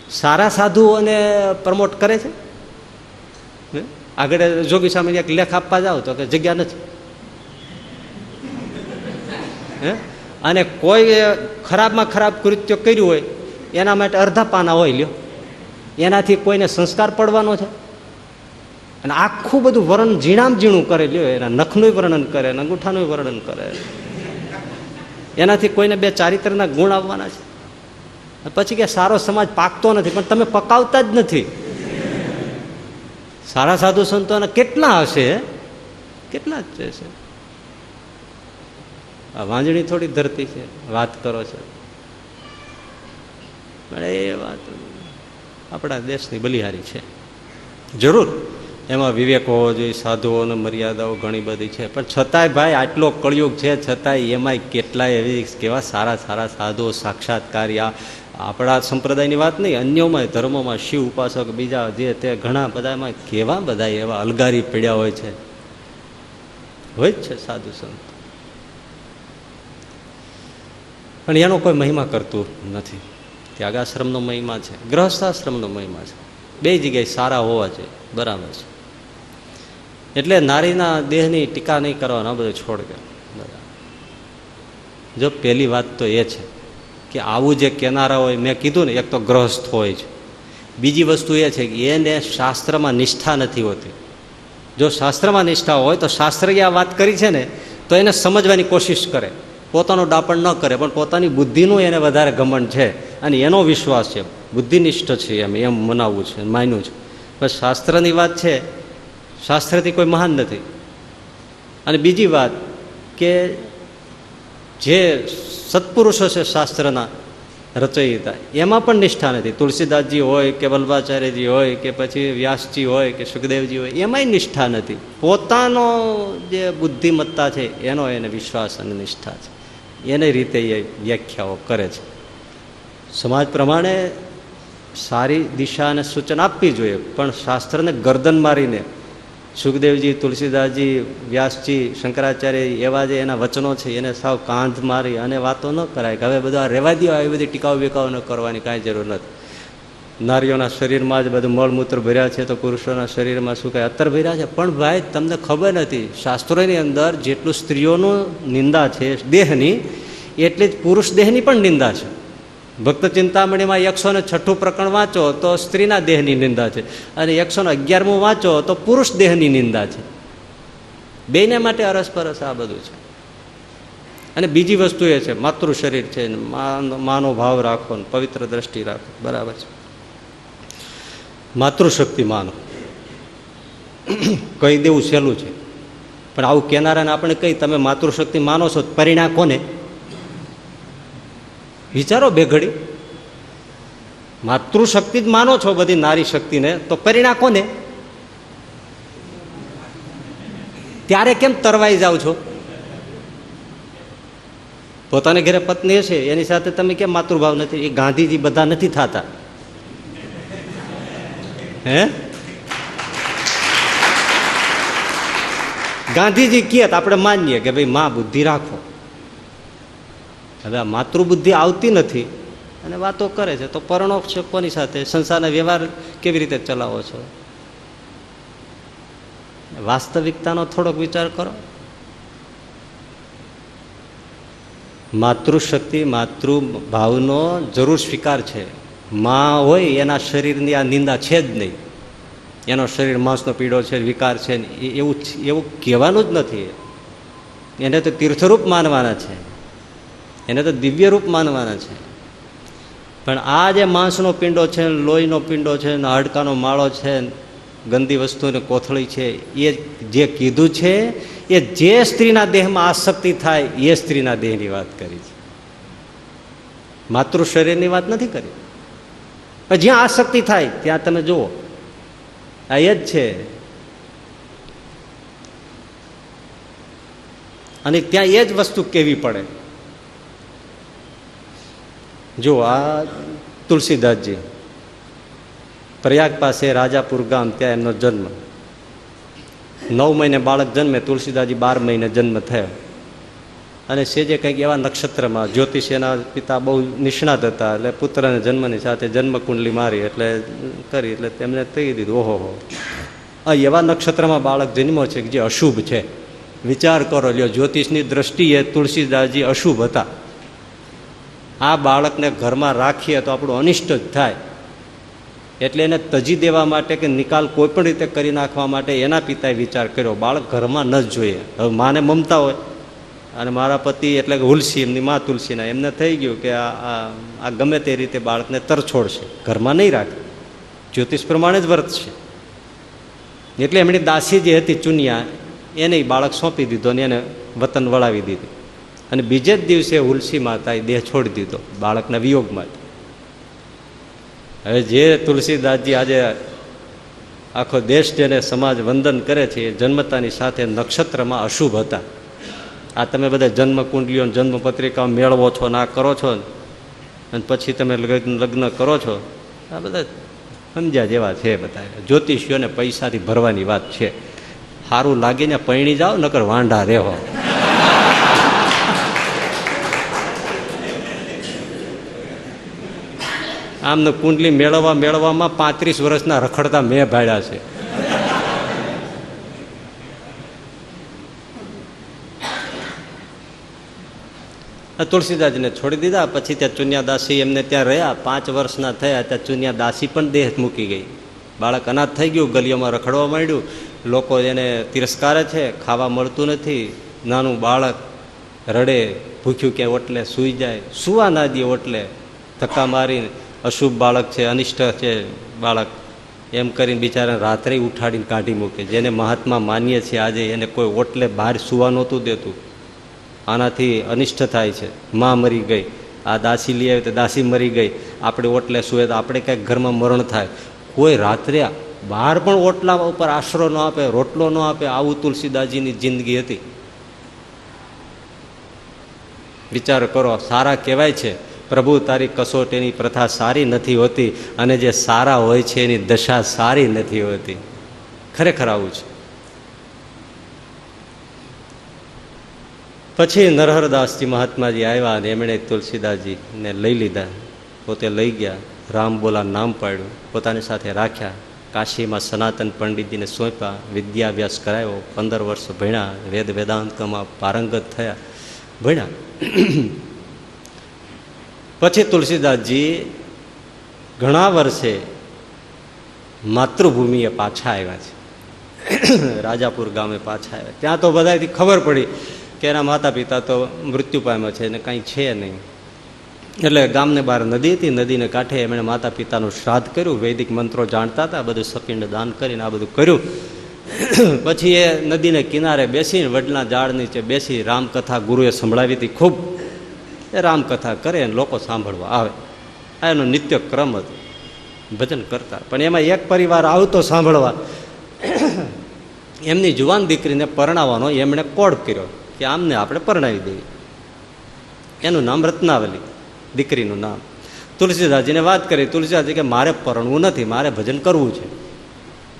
સારા સાધુઓને પ્રમોટ કરે છે. આગળ જોગી સામે એક લેખ આપવા જાઓ તો કે જગ્યા નથી. અને કોઈ ખરાબમાં ખરાબ કૃત્ય કર્યું હોય એના માટે અડધા પાના હોય, લ્યો, એનાથી કોઈને સંસ્કાર પડવાનો છે? અને આખું બધું વર્ણન ઝીણામ ઝીણું કરે, લ્યો, એના નખનું વર્ણન કરે, અંગૂઠાનું વર્ણન કરે, એનાથી કોઈને બે ચારિત્રના ગુણ આવવાના છે. પછી કે સારો સમાજ પાકતો નથી, પણ તમે પકાવતા જ નથી. સારા સાધુ સંતોના કેટલા હશે, કેટલા જ છે. આ વાંજણી થોડી ધરતી છે, વાત કરો છો, પણ એ વાત આપણા દેશની બલિહારી છે. જરૂર એમાં વિવેક હોવો જોઈએ, સાધુઓની મર્યાદાઓ ઘણી બધી છે, પણ છતાંય ભાઈ આટલો કળિયુગ છે, છતાંય એમાંય કેટલાય એવી કેવા સારા સારા સાધુઓ સાક્ષાત્કાર્યા. આપણા સંપ્રદાયની વાત નહીં, અન્યોમાં ધર્મોમાં શિવ ઉપાસક બીજા જે તે ઘણા બધામાં કેવા બધા એવા અલગારી પડ્યા હોય છે જ છે સાધુ સંત, પણ એનો કોઈ મહિમા કરતું નથી. ત્યાગાશ્રમનો મહિમા છે, ગ્રહસ્થાશ્રમનો મહિમા છે, બે જગ્યાએ સારા હોવા જોઈએ, બરાબર છે. એટલે નારીના દેહની ટીકા નહીં કરવાનો, બધું છોડ દે. જો પહેલી વાત તો એ છે કે આવું જે કેનારા હોય, મેં કીધું ને, એક તો ગ્રહસ્થ હોય છે, બીજી વસ્તુ એ છે કે એને શાસ્ત્રમાં નિષ્ઠા નથી હોતી. જો શાસ્ત્રમાં નિષ્ઠા હોય તો શાસ્ત્રએ આ વાત કરી છે ને તો એને સમજવાની કોશિશ કરે, પોતાનું ડાપણ ન કરે, પણ પોતાની બુદ્ધિનું એને વધારે ઘમંડ છે અને એનો વિશ્વાસ છે, બુદ્ધિનિષ્ઠ છે, એમ મનાવવું છે, માન્યું છે. બસ શાસ્ત્રની વાત છે, શાસ્ત્રથી કોઈ મહાન નથી. અને બીજી વાત કે જે સત્પુરુષો છે શાસ્ત્રના રચયિતા, એમાં પણ નિષ્ઠા નથી. તુલસીદાસજી હોય કે વલ્લભાચાર્યજી હોય કે પછી વ્યાસજી હોય કે સુખદેવજી હોય, એમાંય નિષ્ઠા નથી. પોતાનો જે બુદ્ધિમત્તા છે એનો એને વિશ્વાસ અને નિષ્ઠા છે, એને રીતે એ વ્યાખ્યાઓ કરે છે. સમાજ પ્રમાણે સારી દિશા અને સૂચન આપવી જોઈએ, પણ શાસ્ત્રને ગરદન મારીને સુખદેવજી, તુલસીદાસજી, વ્યાસજી, શંકરાચાર્ય એવા જે એના વચનો છે એને સાવ કાંધ મારી અને વાતો ન કરાય કે હવે બધા રહેવા દો, આવી બધી ટીકાઓ બીકાઓ ન કરવાની કાંઈ જરૂર નથી. નારીઓના શરીરમાં જ બધું મળમૂત્ર ભર્યા છે તો પુરુષોના શરીરમાં શું કાંઈ અત્તર ભર્યા છે? પણ ભાઈ તમને ખબર નથી, શાસ્ત્રોની અંદર જેટલું સ્ત્રીઓનું નિંદા છે દેહની, એટલી જ પુરુષ દેહની પણ નિંદા છે. ભક્ત ચિંતામણીમાં 106 પ્રકરણ વાંચો તો સ્ત્રીના દેહની નિંદા છે, અને 111મું વાંચો તો પુરુષ દેહની નિંદા છે. બેને માટે અરસપરસ આ બધું છે. અને બીજી વસ્તુ એ છે, માતૃ શરીર છે, માનો ભાવ રાખો, પવિત્ર દ્રષ્ટિ રાખો, બરાબર છે. માતૃશક્તિ માનો, કહી દેવું સહેલું છે, પણ આવું કેનારાને આપણે કહી તમે માતૃશક્તિ માનો છો, પરિણામ કોને? વિચારો બે ઘડી. માતૃશક્તિ જ માનો છો બધી નારી શક્તિને, તો પરિણામ કોને? ત્યારે કેમ તરવાઈ જાવ છો? પોતાને ઘરે પત્ની હશે એની સાથે તમે કેમ માતૃભાવ નથી? એ ગાંધીજી બધા નથી થતા, હે? ગાંધીજી કહે તો આપણે માનીએ કે ભાઈ માં બુદ્ધિ રાખો. હવે આ માતૃબુદ્ધિ આવતી નથી અને વાતો કરે છે, તો પરણો છે કોની સાથે? સંસારના વ્યવહાર કેવી રીતે ચલાવો છો? વાસ્તવિકતાનો થોડોક વિચાર કરો. માતૃશક્તિ, માતૃભાવનો જરૂર સ્વીકાર છે. માં હોય એના શરીરની આ નિંદા છે જ નહીં. એનો શરીર માંસનો પીડો છે, વિકાર છે, એવું કહેવાનું જ નથી. એને તો તીર્થરૂપ માનવાના છે, એને તો દિવ્ય રૂપ માનવાના છે. પણ આ જે માંસનો પિંડો છે, લોહીનો પિંડો છે, હાડકાનો માળો છે, ગંદી વસ્તુની કોથળી છે, એ જે કીધું છે એ જે સ્ત્રીના દેહમાં આસક્તિ થાય એ સ્ત્રીના દેહની વાત કરી છે, માતૃ શરીરની વાત નથી કરી. જ્યાં આસક્તિ થાય ત્યાં તમે જુઓ, આ એ જ છે. અને ત્યાં એ જ વસ્તુ કેવી પડે. જો આ તુલસીદાસજી પ્રયાગ પાસે રાજાપુર ગામ, ત્યાં એમનો જન્મ. 9 મહિને બાળક જન્મે, તુલસીદાસજી 12 મહિને જન્મ થયો. અને સેજે કંઈક એવા નક્ષત્રમાં, જ્યોતિષ એના પિતા બહુ નિષ્ણાત હતા, એટલે પુત્રને જન્મની સાથે જન્મકુંડલી મારી એટલે કરી, એટલે તેમને કહી દીધું, ઓહો આ એવા નક્ષત્રમાં બાળક જન્મો છે કે જે અશુભ છે. વિચાર કરો લ્યો, જ્યોતિષની દ્રષ્ટિએ તુલસીદાસજી અશુભ હતા. આ બાળકને ઘરમાં રાખીએ તો આપણું અનિષ્ટ જ થાય, એટલે એને તજી દેવા માટે કે નિકાલ કોઈ પણ રીતે કરી નાખવા માટે એના પિતાએ વિચાર કર્યો, બાળક ઘરમાં ન જ જોઈએ. હવે માને મમતા હોય, અને મારા પતિ એટલે કે હુલસી, એમની મા તુલસીના, એમને થઈ ગયું કે આ ગમે તે રીતે બાળકને તરછોડશે, ઘરમાં નહીં રાખે, જ્યોતિષ પ્રમાણે જ વર્તશે. એટલે એમની દાસી જે હતી ચુનિયા, એને બાળક સોંપી દીધો ને એને વતન વળાવી દીધી. અને બીજે જ દિવસે હુલસી માતાએ દેહ છોડી દીધો બાળકના વિયોગમાં. હવે જે તુલસીદાસજી આજે આખો દેશ જેને સમાજ વંદન કરે છે, એ જન્મતાની સાથે નક્ષત્રમાં અશુભ હતા. આ તમે બધા જન્મ કુંડલીઓ, જન્મ પત્રિકાઓ મેળવો છો, ના કરો છો, અને પછી તમે લગ્ન કરો છો, આ બધા સમજ્યા જેવા છે. બધા જ્યોતિષીઓને પૈસાથી ભરવાની વાત છે. સારું લાગીને પૈણી જાઓ, નકર વાંઢા રહેવો. આમને કુંડલી મેળવવામાં 35 વર્ષના રખડતા મેં ભાડ્યા છે. તુલસીદાસજીને છોડી દીધા. પછી ત્યાં ચુનિયાદાસી એમને ત્યાં રહ્યા, 5 વર્ષના થયા ત્યાં ચુનિયાદાસી પણ દેહ મૂકી ગઈ. બાળક અનાથ થઈ ગયું, ગલીઓમાં રખડવા માંડ્યું, લોકો એને તિરસ્કારે છે, ખાવા મળતું નથી. નાનું બાળક રડે, ભૂખ્યું ક્યાંય ઓટલે સૂઈ જાય, સુવા ના દે ઓટલે, ધક્કા મારીને. અશુભ બાળક છે, અનિષ્ટ છે બાળક, એમ કરીને બિચારાને રાત્રે ઉઠાડીને કાઢી મૂકે. જેને મહાત્મા માનીએ છીએ આજે, એને કોઈ ઓટલે બહાર સુવા નહોતું દેતું. આનાથી અનિષ્ટ થાય છે. માં મરી ગઈ, આ દાસી લઈ આવી તો દાસી મરી ગઈ, આપણે ઓટલે સુએ તો આપણે કંઈક ઘરમાં મરણ થાય. કોઈ રાત્રે બહાર પણ ઓટલા ઉપર આશરો ન આપે, રોટલો ન આપે. આવું તુલસીદાસજીની જિંદગી હતી. વિચાર કરો, સારા કહેવાય છે, પ્રભુ તારી કસોટીની પ્રથા સારી નથી હોતી, અને જે સારા હોય છે એની દશા સારી નથી હોતી. ખરેખર આવું છે. પછી નરહરદાસજી મહાત્માજી આવ્યા અને એમણે તુલસીદાસજીને લઈ લીધા, પોતે લઈ ગયા, રામ બોલા નામ પાડ્યું, પોતાની સાથે રાખ્યા. કાશીમાં સનાતન પંડિતજીને સોંપ્યા, વિદ્યાભ્યાસ કરાયો, 15 વર્ષ ભણ્યા, વેદ વેદાંતમાં પારંગત થયા, ભણ્યા. પછી તુલસીદાસજી ઘણા વર્ષે માતૃભૂમિએ પાછા આવ્યા છે, રાજાપુર ગામે પાછા આવ્યા. ત્યાં તો બધાથી ખબર પડી કે એના માતા પિતા તો મૃત્યુ પામ્યા છે ને કંઈ છે નહીં. એટલે ગામને બહાર નદી હતી, નદીને કાંઠે એમણે માતા પિતાનું શ્રાદ્ધ કર્યું. વૈદિક મંત્રો જાણતા હતા, બધું સપિંડ દાન કરીને આ બધું કર્યું. પછી એ નદીને કિનારે બેસીને વડલા ઝાડ નીચે બેસી રામકથા ગુરુએ સંભળાવી હતી ખૂબ. એ રામકથા કરે અને લોકો સાંભળવા આવે, આ એનો નિત્ય ક્રમ હતો, ભજન કરતા. પણ એમાં એક પરિવાર આવતો સાંભળવા, એમની જુવાન દીકરીને પરણાવવાનો એમણે કોડ કર્યો કે આમને આપણે પરણાવી દઈએ. એનું નામ રત્નાવલી, દીકરીનું નામ. તુલસીદાસજીને વાત કરી. તુલસીદાસજી કે મારે પરણવું નથી, મારે ભજન કરવું છે.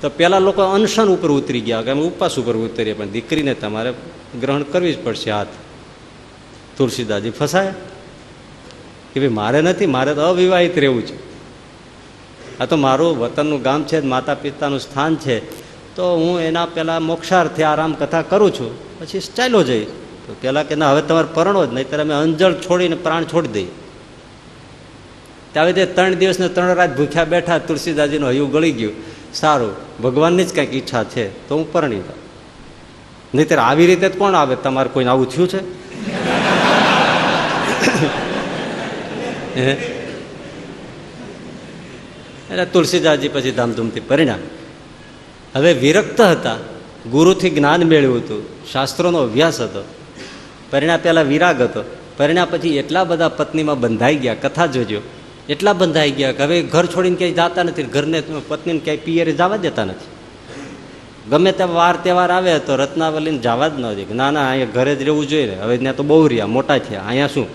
તો પેલા લોકો અનશન ઉપર ઉતરી ગયા કે અમે ઉપવાસ ઉપર ઉતરીએ, પણ દીકરીને તમારે ગ્રહણ કરવી જ પડશે હાથ. તુલસીદાસજી ફસાયા કે ભાઈ મારે નથી, મારે તો અવિવાહિત રહેવું છે. આ તો મારું વતનનું ગામ છે, માતા પિતાનું સ્થાન છે, તો હું એના પહેલાં મોક્ષાર્થે આરામ કથા કરું છું, પછી ચાલ્યો જઈશ. તો પહેલાં કે ના, હવે તમારે પરણો જ નહીં, ત્યારે અમે અંજળ છોડીને પ્રાણ છોડી દઈએ. ત્યાં તે 3 દિવસ ને 3 રાત ભૂખ્યા બેઠા. તુલસીદાસજીનું હૈયું ગળી ગયું. સારું, ભગવાનની જ કંઈક ઈચ્છા છે તો હું પરણી જાઉં, નહીંતર આવી રીતે કોણ આવે? તમારે કોઈને આવું થયું છે? એટલે તુલસીદાસજી પછી ધામધૂમથી પરિણામ. હવે વિરક્ત હતા, ગુરુથી જ્ઞાન મેળવ્યું હતું, શાસ્ત્રોનો અભ્યાસ હતો. પરિણામ પહેલાં વિરાગ હતો, પરિણામ પછી એટલા બધા પત્નીમાં બંધાઈ ગયા, કથા જોજો, એટલા બંધાઈ ગયા કે હવે ઘર છોડીને ક્યાંય જતા નથી, ઘરને પત્નીને ક્યાંય પિયરે જવા દેતા નથી. ગમે તે વાર તહેવાર આવે તો રત્નાવલીને જવા જ ન દે, ના ના અહીંયા ઘરે જ રહેવું જોઈએ ને, હવે ત્યાં તો બહુ રહ્યા, મોટા થયા, અહીંયા શું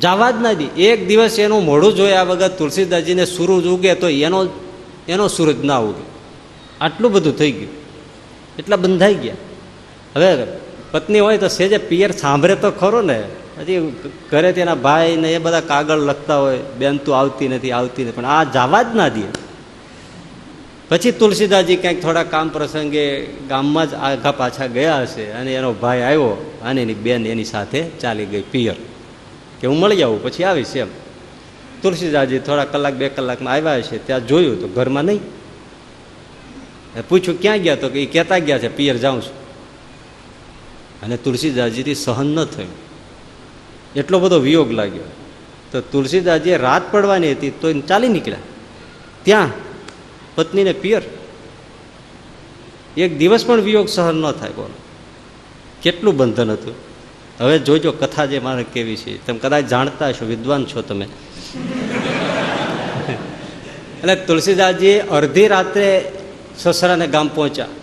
જવા જ ના દે. એક દિવસ એનું મોઢું જોયા વગર તુલસીદાસજીને સૂરજ ઉગે તો એનો સૂરજ ના ઉગે, આટલું બધું થઈ ગયું, એટલા બંધાઈ ગયા. હવે પત્ની હોય તો સેજે પિયર સાંભળે તો ખરો ને, હજી ઘરે તેના ભાઈ ને એ બધા કાગળ લખતા હોય, બેન તું આવતી નથી, આવતી નથી, પણ આ જવા જ ના દે. પછી તુલસીદાસજી કંઈક થોડા કામ પ્રસંગે ગામમાં જ આઘા પાછા ગયા હશે, અને એનો ભાઈ આવ્યો અને એની બેન એની સાથે ચાલી ગઈ પિયર, કે હું મળી આવું પછી આવીશ એમ. તુલસીદાસજી થોડા કલાક 2 કલાકમાં આવ્યા હશે, ત્યાં જોયું તો ઘરમાં નહીં. પૂછ્યું ક્યાં ગયા? તો કે એ કહેતા ગયા છે પિયર જાઉં છું. અને તુલસીદાસજીથી સહન ન થયું, એટલો બધો વિયોગ લાગ્યો. તો તુલસીદાસજીએ રાત પડવાની હતી તો ચાલી નીકળ્યા ત્યાં પત્નીને પિયર. એક દિવસ પણ વિયોગ સહન ન થાય. બોલો કેટલું બંધન હતું. હવે જોજો કથા જે મારે કેવી છે, તમે કદાચ જાણતા હશો, વિદ્વાન છો તમે. એટલે તુલસીદાસજી અડધી રાત્રે સસરાને ગામ પહોંચ્યા.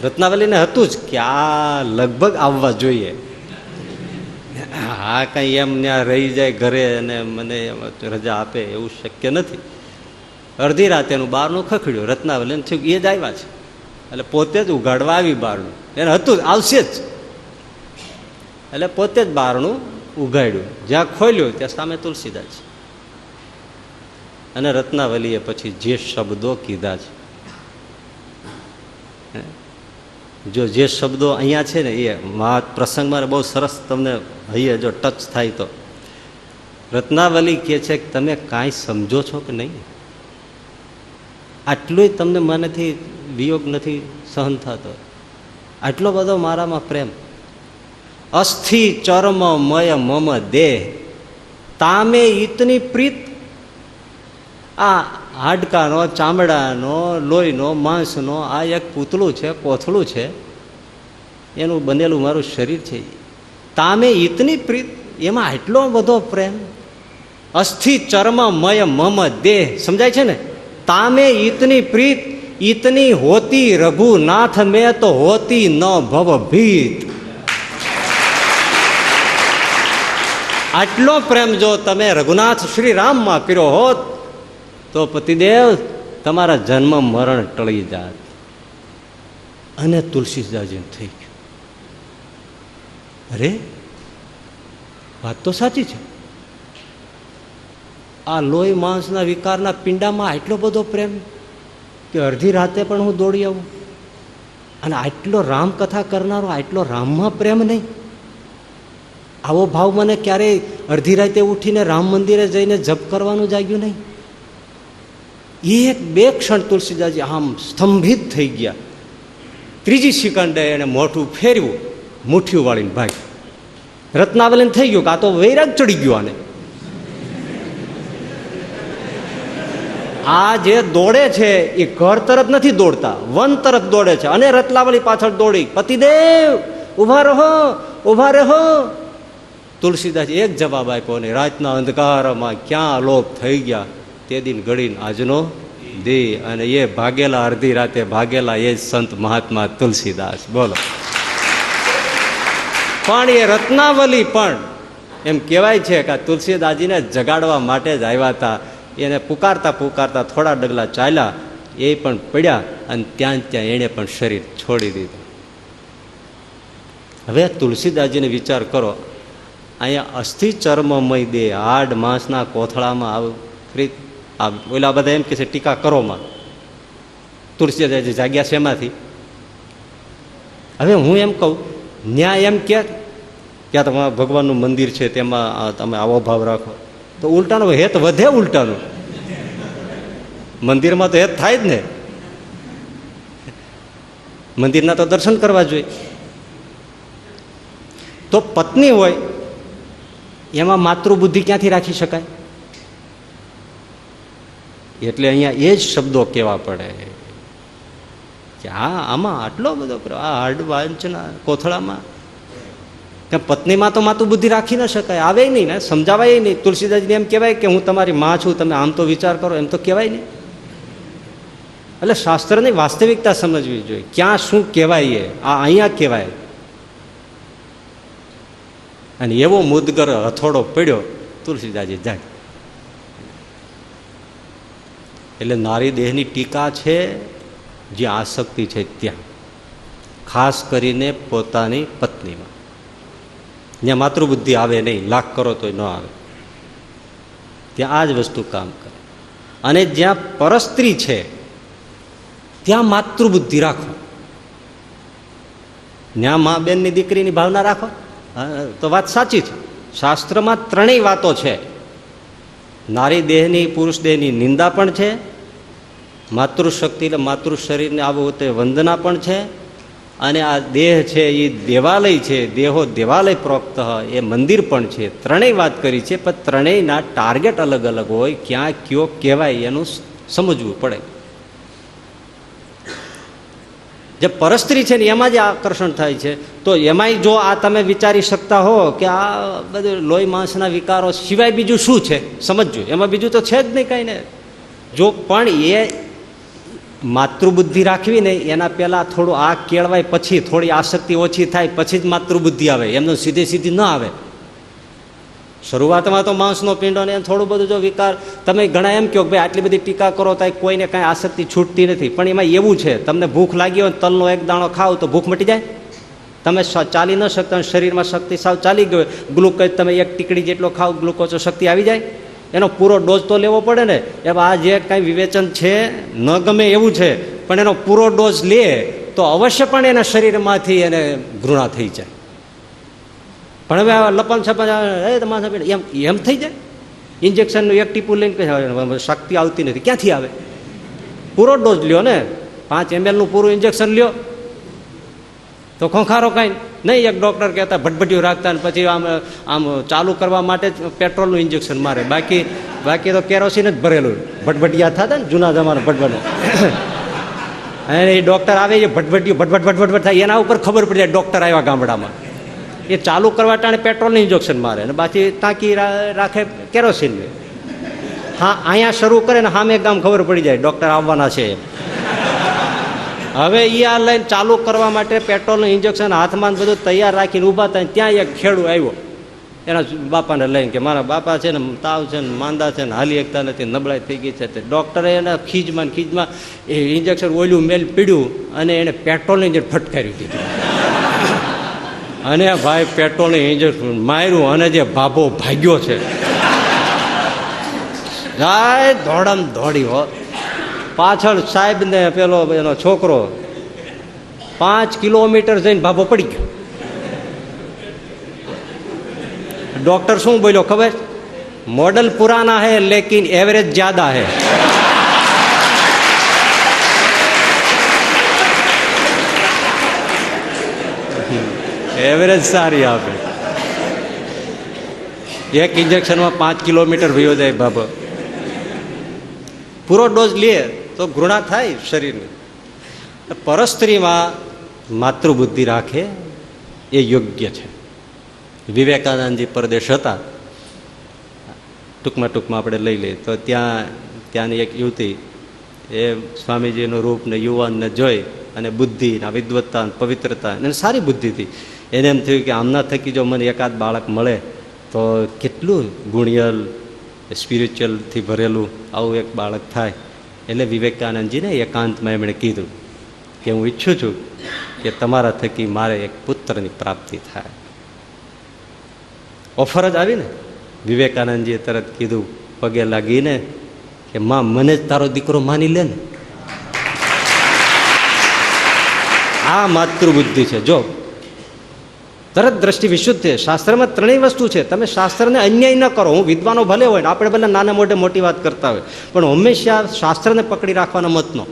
રત્નાવલીને હતું જ કે આ લગભગ આવવા જોઈએ, હા કંઈ એમ ત્યાં રહી જાય ઘરે અને મને રજા આપે એવું શક્ય નથી. અડધી રાતે એનું બહારનું ખખડ્યું, રત્નાવલીને થયું એ જ આવ્યા છે, એટલે પોતે જ ઉગાડવા આવી બહારનું, એને હતું જ આવશે જ, એટલે પોતે જ બહારનું ઉગાડ્યું. જ્યાં ખોલ્યું ત્યાં સામે તુલસીદાસ, અને રત્નાવલીએ પછી જે શબ્દો કીધા છે, જો જે શબ્દો અહીંયા છે ને એ પ્રસંગમાં બહુ સરસ તમને હૈયે જો ટચ થાય તો. રત્નાવલી કહે છે કે તમે કાંઈ સમજો છો કે નહીં? આટલું તમને મનેથી વિયોગ નથી સહન થતો, આટલો બધો મારામાં પ્રેમ. અસ્થિ ચર્મ મય મમ દેહ તામે ઈતની પ્રીત. આ હાડકાનો, ચામડાનો, લોહીનો, માંસનો આ એક પૂતળું છે, કોથળું છે, એનું બનેલું મારું શરીર છે. તામે ઈતની પ્રીત, એમાં આટલો બધો પ્રેમ. અસ્થિ ચર્મ મય મમ દેહ, સમજાય છે ને? તામે ઈતની પ્રીત ઈતની હોતી રઘુનાથ મેં તો હોતી ન ભવ ભીત. આટલો પ્રેમ જો તમે રઘુનાથ શ્રી રામમાં કર્યો હોત તો પતિદેવ તમારા જન્મ મરણ ટળી જાત. અને તુલસીદાસજી થઈ ગયું, અરે વાત તો સાચી છે, આ લોહી માંસના વિકારના પિંડામાં આટલો બધો પ્રેમ કે અડધી રાતે પણ હું દોડી આવું. અને આટલો રામકથા કરનારો આટલો રામમાં પ્રેમ નહીં, આવો ભાવ મને ક્યારેય અડધી રાતે ઉઠીને રામ મંદિરે જઈને જપ કરવાનું જાગ્યું નહીં. એક બે ક્ષણ તુલસીદાસજી આમ સ્તંભિત થઈ ગયા. ત્રીજી સેકન્ડે એને મોઢું ફેરવ્યું, મુઠ્ઠીઓ વાળીને ભાઈ. રત્નાવલીને થઈ ગયું કે આ તો વૈરાગ ચડી ગયો આને. આ જે દોડે છે એ ઘર તરફ નથી દોડતા, વન તરફ દોડે છે. અને રત્નાવલી પાછળ દોડી, પતિદેવ ઉભા રહો, ઉભા રહો. તુલસીદાસ એક જવાબ આપ્યો અને રાતના અંધકારમાં ક્યાં અલોપ થઈ ગયા. તે દિન ઘડીને આજનો દી, અને એ ભાગેલા અડધી રાતે ભાગેલા એ જ સંત મહાત્મા તુલસીદાસ. બોલો. પણ એ રત્નાવલી પણ એમ કહેવાય છે કે તુલસીદાસજીને જગાડવા માટે જ આવ્યા હતા. એને પુકારતા પુકારતા થોડા ડગલા ચાલ્યા, એ પણ પડ્યા અને ત્યાં એણે પણ શરીર છોડી દીધું. હવે તુલસીદાસજીને વિચાર કરો, અહીંયા અસ્થિ ચર્મમય દેહ, હાડ માંસના કોથળામાં ઓલા બધા એમ કે છે ટીકા કરોમાં, તુલસીદાસજી જાગ્યા છે એમાંથી. હવે હું એમ કહું, ન્યાય એમ કે ત્યાં તમારા ભગવાનનું મંદિર છે તેમાં તમે આવો ભાવ રાખો, તો ઉલટાનો હેત વધે. ઉલટાનું મંદિરમાં તો એ જ થાય જ ને, મંદિરના તો દર્શન કરવા જોઈએ. તો પત્ની હોય એમાં માતૃબુદ્ધિ ક્યાંથી રાખી શકાય? એટલે અહીંયા એ જ શબ્દો કહેવા પડે કે હા આમાં આટલો બધો આ હાર્ડ વાંચના કોથળામાં કે પત્નીમાં તો માતૃબુદ્ધિ રાખી ન શકાય, આવે નહીં ને, સમજાવાય નહીં. તુલસીદાસજીને એમ કહેવાય કે હું તમારી માં છું, તમે આમ તો વિચાર કરો, એમ તો કહેવાય નહીં. એટલે શાસ્ત્રની વાસ્તવિકતા સમજવી જોઈએ, ક્યાં શું કહેવાય, આ અહીંયા કહેવાય. અને એવો મુદગર હથોડો પડ્યો તુલસીદાસજી જાય. એટલે નારી દેહની ટીકા છે જે આસક્તિ છે ત્યાં, ખાસ કરીને પોતાની પત્નીમાં. જ્યાં માતૃબુદ્ધિ આવે નહીં, લાખ કરો તોય ન આવે, ત્યાં આ જ વસ્તુ કામ કરે. અને જ્યાં પરસ્ત્રી છે ત્યાં માતૃબુદ્ધિ રાખો, ત્યાં મા બેનની દીકરીની ભાવના રાખો. તો વાત સાચી છે, શાસ્ત્રમાં ત્રણેય વાતો છે. નારી દેહની, પુરુષ દેહની નિંદા પણ છે, માતૃશક્તિ એટલે માતૃ શરીરને આવું તે વંદના પણ છે, અને આ દેહ છે એ દેવાલય છે, દેહો દેવાલય પ્રોક્ત એ મંદિર પણ છે. ત્રણેય વાત કરી છે, પણ ત્રણેયના ટાર્ગેટ અલગ અલગ હોય, ક્યાં કયો કહેવાય એનું સમજવું પડે. જે પરસ્ત્રી છે ને એમાં જે આકર્ષણ થાય છે, તો એમાંય જો આ તમે વિચારી શકતા હો કે આ બધું લોહી માંસના વિકારો સિવાય બીજું શું છે, સમજજો. એમાં બીજું તો છે જ નહીં કાંઈ ને. જો પણ એ માતૃબુદ્ધિ રાખવી ને એના પહેલાં થોડું આ કેળવાય, પછી થોડી આસક્તિ ઓછી થાય, પછી જ માતૃબુદ્ધિ આવે, એમનો સીધે સીધી ન આવે. શરૂઆતમાં તો માંસનો પિંડો ને થોડું બધું જો વિકાર, તમે ઘણા એમ કહો કે ભાઈ આટલી બધી ટીકા કરો તો કોઈને કાંઈ આસક્તિ છૂટતી નથી. પણ એમાં એવું છે, તમને ભૂખ લાગી હોય, તલનો એક દાણો ખાવ તો ભૂખ મટી જાય. તમે ચાલી ન શકતા, શરીરમાં શક્તિ સાવ ચાલી ગયો, ગ્લુકોઝ તમે એક ટીકડી જેટલો ખાવ, ગ્લુકોઝ શક્તિ આવી જાય. એનો પૂરો ડોઝ તો લેવો પડે ને. એમાં આ જે કાંઈ વિવેચન છે ન ગમે એવું છે, પણ એનો પૂરો ડોઝ લે તો અવશ્યપણે એના શરીરમાંથી એને ઘૃણા થઈ જાય. પણ હવે લપન છપન એમ એમ થઈ જાય. ઇન્જેક્શનનું એક ટીપું લઈને શક્તિ આવતી નથી, ક્યાંથી આવે? પૂરો ડોઝ લ્યો ને, 5 ml નું પૂરું ઇન્જેક્શન લ્યો તો ખોખારો કાંઈ નહીં. એક ડૉક્ટર કહેતા ભટભટીઓ રાખતા ને પછી આમ ચાલુ કરવા માટે જ પેટ્રોલનું ઇન્જેક્શન મારે, બાકી તો કેરોસીન જ ભરેલું. ભટભટિયા થતા ને જૂના જમાના ભટભટ, અને એ ડૉક્ટર આવે એ ભટભટીઓ ભટભટ થાય, એના ઉપર ખબર પડી જાય ડૉક્ટર આવ્યા ગામડામાં. એ ચાલુ કરવા ટાણે પેટ્રોલનું ઇન્જેક્શન મારે અને બાકી ટાંકી રાખે કેરોસીનની. હા, અહીંયા શરૂ કરે ને સામે ગામ ખબર પડી જાય ડૉક્ટર આવવાના છે. હવે એ આ લઈને ચાલુ કરવા માટે પેટ્રોલનું ઇન્જેક્શન હાથમાં બધું તૈયાર રાખીને ઊભા થાય. ત્યાં એક ખેડૂ આવ્યો એના બાપાને લઈને કે મારા બાપા છે ને તાવ છે ને માંદા છે ને હાલી એકતા નથી, નબળાઈ થઈ ગઈ છે. તે ડૉક્ટરે એને ખીજમાં એ ઇન્જેક્શન ઓલ્યું મેલ પીડ્યું અને એને પેટ્રોલનું ઇન્જેક્શન ફટકાર્યું દીધું. અને ભાઈ પેટ્રોલનું ઇન્જેક્શન માર્યું અને જે ભાભો ભાગ્યો છે, જાય દોડમ દોડી હો. પાછળ સાહેબ ને પેલો એનો છોકરો 5 કિલોમીટર જઈને ભાભો પડી ગયો. ડોક્ટર શું બોલ્યો ખબર? मॉडल पुराना है लेकिन एवरेज ज्यादा है. એવરેજ સારી આપે. એક ઇન્જેક્શનમાં 5 કિલોમીટર વયો જાય બાબા. પૂરો ડોઝ લે તો ઘૃણા થાય શરીરની. પરસ્ત્રીમાં માતૃબુદ્ધિ રાખે એ યોગ્ય છે. વિવેકાનંદજી પરદેશ હતા, ટૂંકમાં આપણે લઈ લઈએ તો ત્યાંની એક યુવતી એ સ્વામીજીનું રૂપ ને યુવાનને જોઈ અને બુદ્ધિ વિદ્વત્તા પવિત્રતા અને સારી બુદ્ધિ હતી. એને એમ થયું કે આમના થકી જો મને એકાદ બાળક મળે તો કેટલું ગુણિયલ સ્પિરિચ્યુઅલથી ભરેલું આવું એક બાળક થાય. એટલે વિવેકાનંદજીને એકાંતમાં એમણે કીધું કે હું ઈચ્છું છું કે તમારા થકી મારે એક પુત્રની પ્રાપ્તિ થાય. ઓફર જ આવી ને. વિવેકાનંદજીએ તરત કીધું પગે લાગીને કે માં મને જ તારો દીકરો માની લે ને. આ માતૃબુદ્ધિ છે. જો તરત દ્રષ્ટિ વિશુદ્ધ છે. શાસ્ત્રમાં ત્રણેય વસ્તુ છે. તમે શાસ્ત્રને અન્યાય ન કરો. હું વિદ્વાનો ભલે હોય ને આપણે ભલે નાના મોઢે મોટી વાત કરતા હોય, પણ હંમેશા શાસ્ત્રને પકડી રાખવાનો મતનો.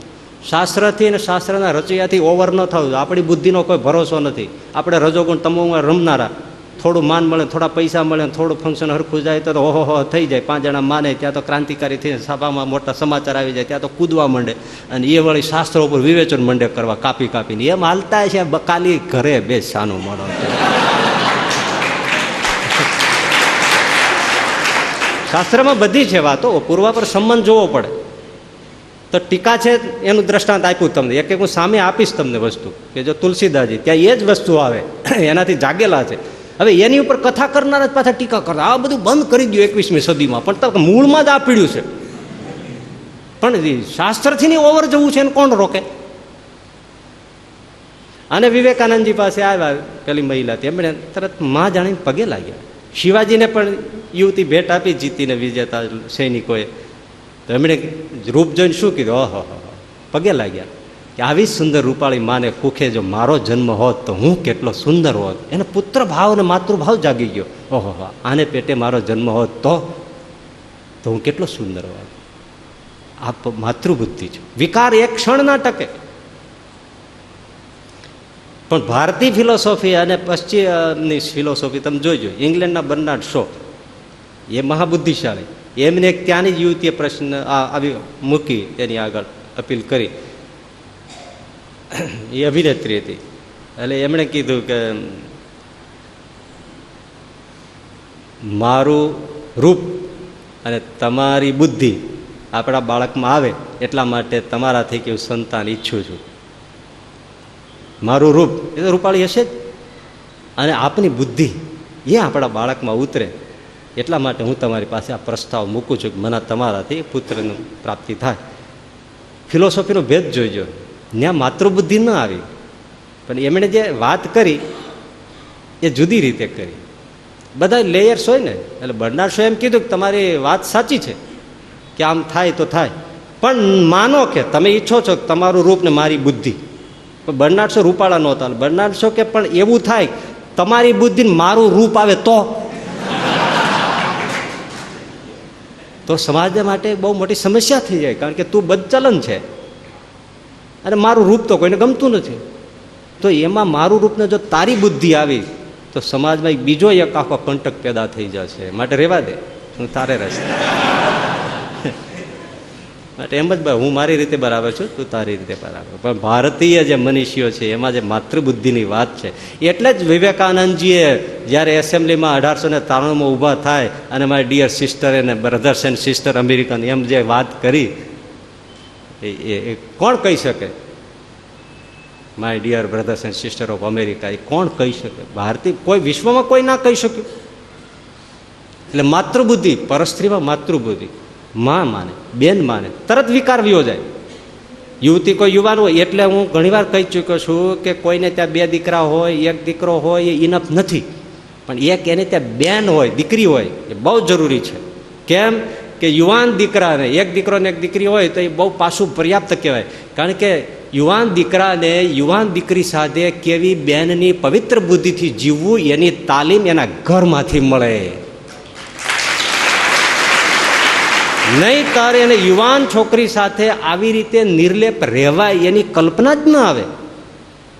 શાસ્ત્રથી અને શાસ્ત્રના રચૈયાથી ઓવર ન થવું. આપણી બુદ્ધિનો કોઈ ભરોસો નથી. આપણે રજોગુણ તમોમાં રમનારા. થોડું માન મળે, થોડા પૈસા મળે, થોડું ફંક્શન હરખું જાય તો ઓહો થઈ જાય. 5 જણા માને ત્યાં તો ક્રાંતિકારી થઈને સભામાં મોટા સમાચાર આવી જાય, ત્યાં તો કૂદવા માંડે. અને એ વળી શાસ્ત્રો ઉપર વિવેચન માંડે કરવા, કાપી કાપીને. એમ હાલતા છે બકાલી ઘરે બે શાનું મળો. શાસ્ત્રમાં બધી છે વાતો. પૂર્વ પર સંબંધ જોવો પડે. તો ટીકા છે એનું દ્રષ્ટાંત આપ્યું તમને. એક હું સામે આપીશ તમને વસ્તુ કે જો તુલસીદાસજી ત્યાં એ જ વસ્તુ આવે, એનાથી જાગેલા છે. હવે એની ઉપર કથા કરનાર જ પાછા ટીકા કરતા. આ બધું બંધ કરી દો 21મી સદીમાં. પણ મૂળમાં જ આ પીડ્યું છે. પણ શાસ્ત્રથી ઓવર જવું છે એને કોણ રોકે? અને વિવેકાનંદજી પાસે આવ્યા પેલી મહિલા, એમણે તરત માં જાણીને પગે લાગ્યા. શિવાજીને પણ યુવતી ભેટ આપી જીતીને વિજેતા સૈનિકોએ. તો એમણે રૂપ જોઈને શું કીધું? ઓહો, પગે લાગ્યા કે આવી સુંદર રૂપાળી માને કુખે જો મારો જન્મ હોત તો હું કેટલો સુંદર હોત. એને પુત્ર ભાવ અને માતૃભાવ જાગી ગયો. ઓહો, આને પેટે મારો જન્મ હોત તો હું કેટલો સુંદર હોત. આ માતૃબુદ્ધિ છે. વિકાર એક ક્ષણ ના ટકે. પણ ભારતીય ફિલોસોફી અને પશ્ચિમની ફિલોસોફી તમે જોઈજો. ઇંગ્લેન્ડના બર્નાર્ડ શો એ મહાબુદ્ધિશાળી. એમને એક ત્યાંની જ યુવતીએ પ્રશ્ન આવી મૂકી, એની આગળ અપીલ કરી. એ અભિનેત્રી હતી. એટલે એમણે કીધું કે મારું રૂપ અને તમારી બુદ્ધિ આપણા બાળકમાં આવે એટલા માટે તમારાથી કે હું સંતાન ઈચ્છું છું. મારું રૂપ એ તો રૂપાળી હશે જ, અને આપની બુદ્ધિ એ આપણા બાળકમાં ઉતરે એટલા માટે હું તમારી પાસે આ પ્રસ્તાવ મૂકું છું કે મને તમારાથી પુત્રની પ્રાપ્તિ થાય. ફિલોસોફીનો ભેદ જોઈજો. ત્યાં માતૃબુદ્ધિ ન આવી, પણ એમણે જે વાત કરી એ જુદી રીતે કરી. બધા લેયર્સ હોય ને. એટલે બર્નાર્ડ શો એમ કીધું કે તમારી વાત સાચી છે કે આમ થાય તો થાય, પણ માનો કે તમે ઈચ્છો છો કે તમારું રૂપ ને મારી બુદ્ધિ. પણ બર્નાર્ડ શો રૂપાળા નહોતા. બર્નાર્ડ શો કે પણ એવું થાય તમારી બુદ્ધિ ને મારું રૂપ આવે તો સમાજ માટે બહુ મોટી સમસ્યા થઈ જાય. કારણ કે તું બદચલન છે અને મારું રૂપ તો કોઈને ગમતું નથી. તો એમાં મારું રૂપને જો તારી બુદ્ધિ આવી તો સમાજમાં એક બીજો એક આખો કંટક પેદા થઈ જશે. માટે રહેવા દે, હું તારે રસ્તે. માટે એમ જ હું મારી રીતે બરાબર છું, તું તારી રીતે બરાબર. પણ ભારતીય જે મનીષીઓ છે એમાં જે માતૃબુદ્ધિની વાત છે, એટલે જ વિવેકાનંદજીએ જ્યારે એસેમ્બલીમાં 1893માં ઊભા થાય અને મારી ડિયર સિસ્ટર અને બ્રધર્સ એન્ડ સિસ્ટર અમેરિકન એમ જે વાત કરી, એ કોણ કહી શકે? My dear brothers and sister of America, એ કોણ કહી શકે? ભારતીય કોઈ વિશ્વમાં કોઈ ના કહી શક્યું. એટલે માતૃબુદ્ધિ, પરસ્ત્રીમાં માતૃબુદ્ધિ, માં માને, બેન માને, તરત વિકાર વ્યો જાય. યુવતી કોઈ યુવાન હોય, એટલે હું ઘણીવાર કહી ચૂક્યો છું કે કોઈને ત્યાં 2 દીકરા હોય, 1 દીકરો હોય એ ઇનફ નથી. પણ એક એને ત્યાં બેન હોય, દીકરી હોય, એ બહુ જરૂરી છે. કેમ કે યુવાન દીકરાને 1 દીકરો ને 1 દીકરી હોય તો એ બહુ પાછું પર્યાપ્ત કહેવાય. કારણ કે યુવાન દીકરાને યુવાન દીકરી સાથે કેવી બેનની પવિત્ર બુદ્ધિથી જીવવું એની તાલીમ એના ઘરમાંથી મળે. નહીં તારે એને યુવાન છોકરી સાથે આવી રીતે નિર્લેપ રહેવાય એની કલ્પના જ ન આવે.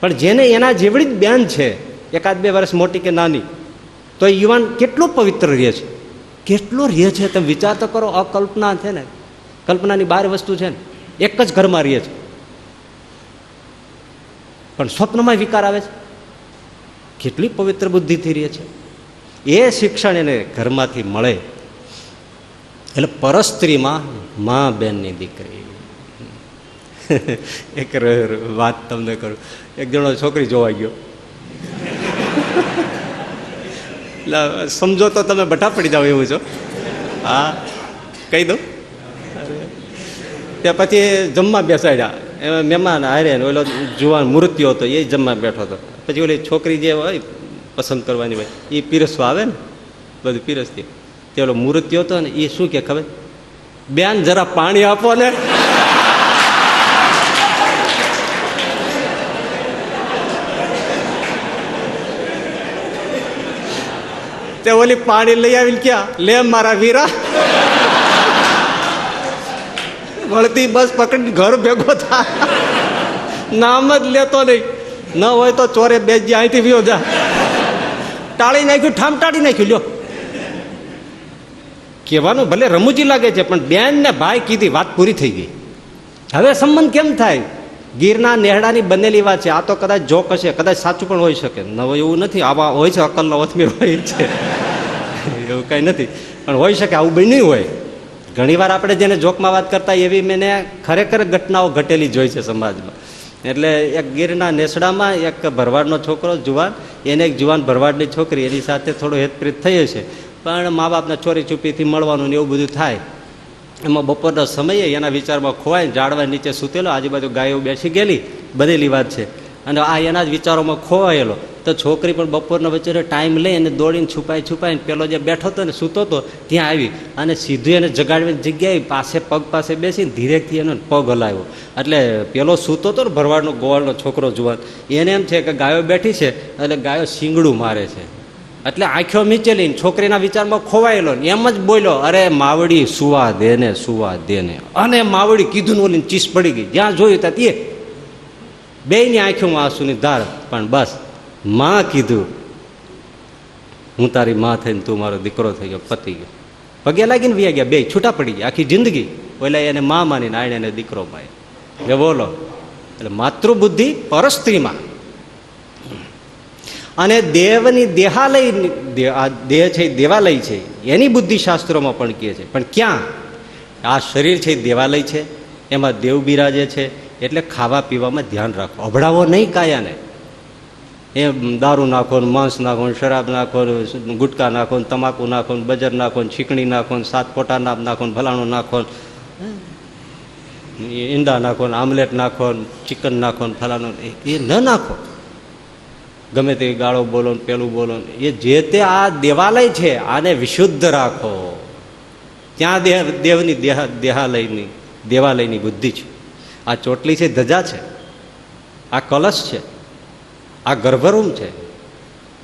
પણ જેને એના જેવડી જ બેન છે, 1-2 વર્ષ મોટી કે નાની, તો એ યુવાન કેટલો પવિત્ર રહે છે, કેટલો રહે છે. તમે વિચાર તો કરો. અકલ્પના છે ને, કલ્પનાની બહાર વસ્તુ છે ને. એક જ ઘરમાં રહે છે, પણ સ્વપ્નમાં વિકાર આવે છે. કેટલી પવિત્ર બુદ્ધિથી રહે છે. એ શિક્ષણ એને ઘરમાંથી મળે. એટલે પરસ્ત્રીમાં મા બેનની દીકરી. એક વાત તમને કરું. એક જણો છોકરી જોવા ગયો. એટલે સમજો તો તમે બઠા પડી જાઓ એવું છો. હા, કહી દઉં. ત્યાં પછી જમવા બેસાડ્યા. એમાં મહેમાન હારે ઓલો જુવાન મૂર્તિઓ હતો, એ જમવા બેઠો હતો. પછી ઓલી છોકરી જે હોય પસંદ કરવાની હોય એ પીરસવા આવે ને, બધું પીરસતી. તે ઓલો મૂર્તિઓ હતો ને, એ શું કે ખબર? બેન જરા પાણી આપો ને. તે ઓલી પાણી લઈ આવીને ક્યાં લે મારા વીરા, વળતી બસ પકડીને ઘર ભેગો થાય, નામ જ લેતો નહીં. ન હોય તો ચોરે બેસજી, અહીંથી વિયો જા. ટાળી નાખ્યું, ઠામ ટાળી નાખ્યું. લ્યો, કહેવાનું ભલે રમૂજી લાગે છે, પણ બેન ને ભાઈ કીધી, વાત પૂરી થઈ ગઈ. હવે સંબંધ કેમ થાય? ગીરના નેહડાની બનેલી વાત છે. આ તો કદાચ જોક હશે, કદાચ સાચું પણ હોઈ શકે, ન હોય એવું નથી. આવા હોય છે, અકલનો વથમીર હોય છે, એવું કઈ નથી, પણ હોઈ શકે આવું બન્યું હોય. ઘણીવાર આપણે જેને જોકમાં વાત કરતા એવી મેં ખરેખર ઘટનાઓ ઘટેલી જોઈ છે સમાજમાં. એટલે એક ગીરના નેસડામાં એક ભરવાડનો છોકરો જુવાન, એને એક જુવાન ભરવાડની છોકરી, એની સાથે થોડો હેતપ્રીત થઈ હશે, પણ મા બાપના ચોરી છુપીથી મળવાનું ને એવું બધું થાય. એમાં બપોરના સમયે એના વિચારમાં ખોવાય, ઝાડવા નીચે સૂતેલો, આજુબાજુ ગાયો બેસી ગયેલી, બનેલી વાત છે, અને આ એના જ વિચારોમાં ખોવાયેલો. તો છોકરી પણ બપોરના વચ્ચે ટાઈમ લઈ અને દોડીને છુપાઈને પેલો જે બેઠો હતો ને સૂતો હતો ત્યાં આવી અને સીધું એને જગાડવાની જગ્યાએ પાસે પગ પાસે બેસીને ધીરેકથી એનો પગ હલાવ્યો. એટલે પેલો સૂતો હતો ને ભરવાડનો ગોવાળનો છોકરો જુવાન, એને એમ છે કે ગાયો બેઠી છે એટલે ગાયો શીંગડું મારે છે. એટલે આંખો મીચેલી, છોકરીના વિચારમાં ખોવાયેલો, એમ જ બોલ્યો, અરે માવડી સુવા દે ને, સુવા દે ને. અને માવડી કીધું ને ઓલી ચીસ પડી ગઈ, જ્યાં જોયું ત્યાં તે બેયની આંખોમાં આંસુની ધાર. પણ બસ માં કીધું, હું તારી માં થઈને તું મારો દીકરો થઈ ગયો, પતી ગયો. પગે લાગીને વ્યા ગયા, બે છૂટા પડી ગયા. આખી જિંદગી ઓલા એને માં માનીને આણે એને દીકરો માય. એ બોલો, એટલે માતૃબુદ્ધિ પરસ્ત્રીમાં. અને દેવની દેહાલય, દેહ છે દેવાલય છે, એની બુદ્ધિ શાસ્ત્રોમાં પણ કહે છે. પણ ક્યાં? આ શરીર છે દેવાલય છે, એમાં દેવ બિરાજે છે. એટલે ખાવા પીવામાં ધ્યાન રાખો, અભડાવો નહીં કાયાને. એ દારૂ નાખો, માંસ નાખો, શરાબ નાખો, ગુટકા નાખો, તમાકુ નાખો, બજર નાખો, છીકણી નાખો, સાત પોટા નાખો, ભલાણું નાખો, ઈંડા નાખો, આમલેટ નાખો, ચિકન નાખો, ફલાણું એ ન નાખો. ગમે તે ગાળો બોલો, પેલું બોલો, એ જે તે આ દેવાલય છે, આને વિશુદ્ધ રાખો. ત્યાં દેવની દેવાલયની બુદ્ધિ છે. આ ચોટલી છે, ધજા છે, આ કલશ છે, આ ગર્ભરૂમ છે,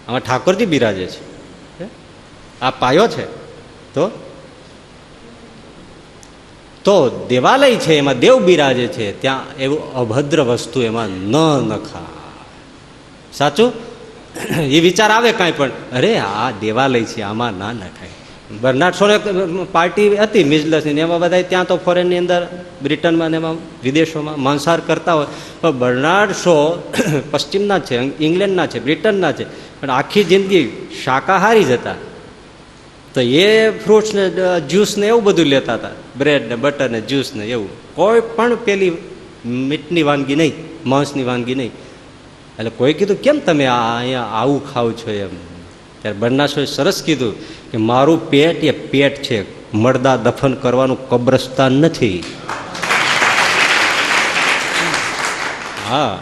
આમાં ઠાકોરજી બિરાજે છે, આ પાયો છે. તો દેવાલય છે, એમાં દેવ બિરાજે છે, ત્યાં એવું અભદ્ર વસ્તુ એમાં ન નખા. સાચું? એ વિચાર આવે કાંઈ પણ, અરે આ દેવાલય છે, આમાં ના નખાય. બર્નાર્ડ શોને પાર્ટી હતી મિઝલસની, એમાં બધા ત્યાં તો ફોરેનની અંદર, બ્રિટનમાં ને એમાં વિદેશોમાં માંસાહાર કરતા હોય. પણ બર્નાર્ડ શો પશ્ચિમના છે, ઇંગ્લેન્ડના છે, બ્રિટનના છે, પણ આખી જિંદગી શાકાહારી જ હતા. તો એ ફ્રૂટ્સ ને જ્યુસ ને એવું બધું લેતા હતા, બ્રેડ ને બટર ને જ્યુસ ને એવું, કોઈ પણ પેલી મીટની વાનગી નહીં, માંસની વાનગી નહીં. એટલે કોઈ કીધું કેમ તમે અહીંયા આવું ખાવ છો એમ? ત્યારે બર્નાર્ડ સરસ કીધું કે મારું પેટ એ પેટ છે, મરદા દફન કરવાનું કબ્રસ્તાન નથી. હા,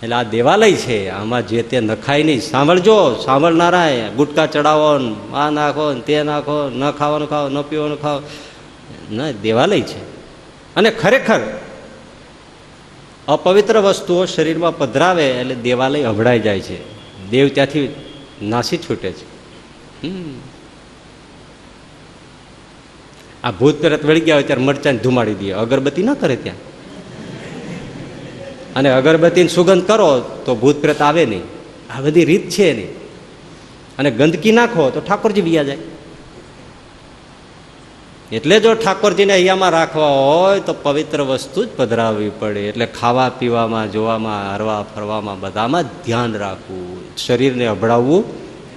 એટલે આ દેવાલય છે, આમાં જે તે નખાય નહીં. સાંભળજો, સાંભળનારા, ગુટકા ચડાવો, આ નાખો તે નાખો, ન ખાવાનું ખાઓ, ન પીવાનું ખાઓ, ના, દેવાલય છે. અને ખરેખર અપવિત્ર વસ્તુઓ શરીરમાં પધરાવે એટલે દેવાલય અભડાઈ જાય છે, દેવ ત્યાંથી નાસી છૂટે છે. આ ભૂત પ્રેત વળી ગયા હોય ત્યારે મરચાને ધુમાડી દે, અગરબત્તી ન કરે ત્યાં. અને અગરબત્તીની સુગંધ કરો તો ભૂત પ્રેત આવે નહીં. આ બધી રીત છે એની. અને ગંદકી નાખો તો ઠાકોરજી વિયા જાય. એટલે જો ઠાકોરજીને અહીંયામાં રાખવા હોય તો પવિત્ર વસ્તુ જ પધરાવવી પડે. એટલે ખાવા પીવામાં, જોવામાં, હરવા ફરવામાં બધામાં ધ્યાન રાખવું, શરીરને અભડાવવું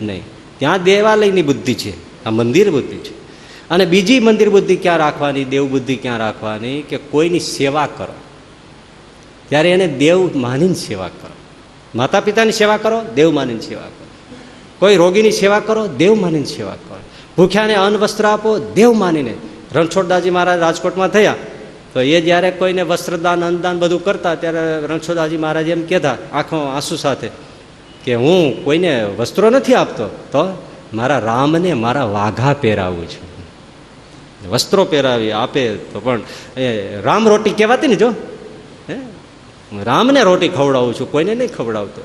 નહીં. ત્યાં દેવાલયની બુદ્ધિ છે, આ મંદિર બુદ્ધિ છે. અને બીજી મંદિર બુદ્ધિ ક્યાં રાખવાની, દેવ બુદ્ધિ ક્યાં રાખવાની? કે કોઈની સેવા કરો ત્યારે એને દેવ માનીને સેવા કરો. માતા પિતાની સેવા કરો, દેવ માનીને સેવા કરો. કોઈ રોગીની સેવા કરો, દેવ માનીને સેવા કરો. ભૂખ્યાને અન્ન વસ્ત્ર આપો, દેવ માનીને. રણછોડદાસજી મહારાજ રાજકોટમાં થયા તો એ જ્યારે કોઈને વસ્ત્રદાન, અન્નદાન બધું કરતા ત્યારે રણછોડદાસજી મહારાજ એમ કહેતા આંખો આંસુ સાથે કે હું કોઈને વસ્ત્રો નથી આપતો, તો મારા રામને મારા વાઘા પહેરાવું છું. વસ્ત્રો પહેરાવી આપે તો પણ એ રામ રોટી કહેવાતી ને, જો રામને રોટી ખવડાવું છું, કોઈને નહીં ખવડાવતો.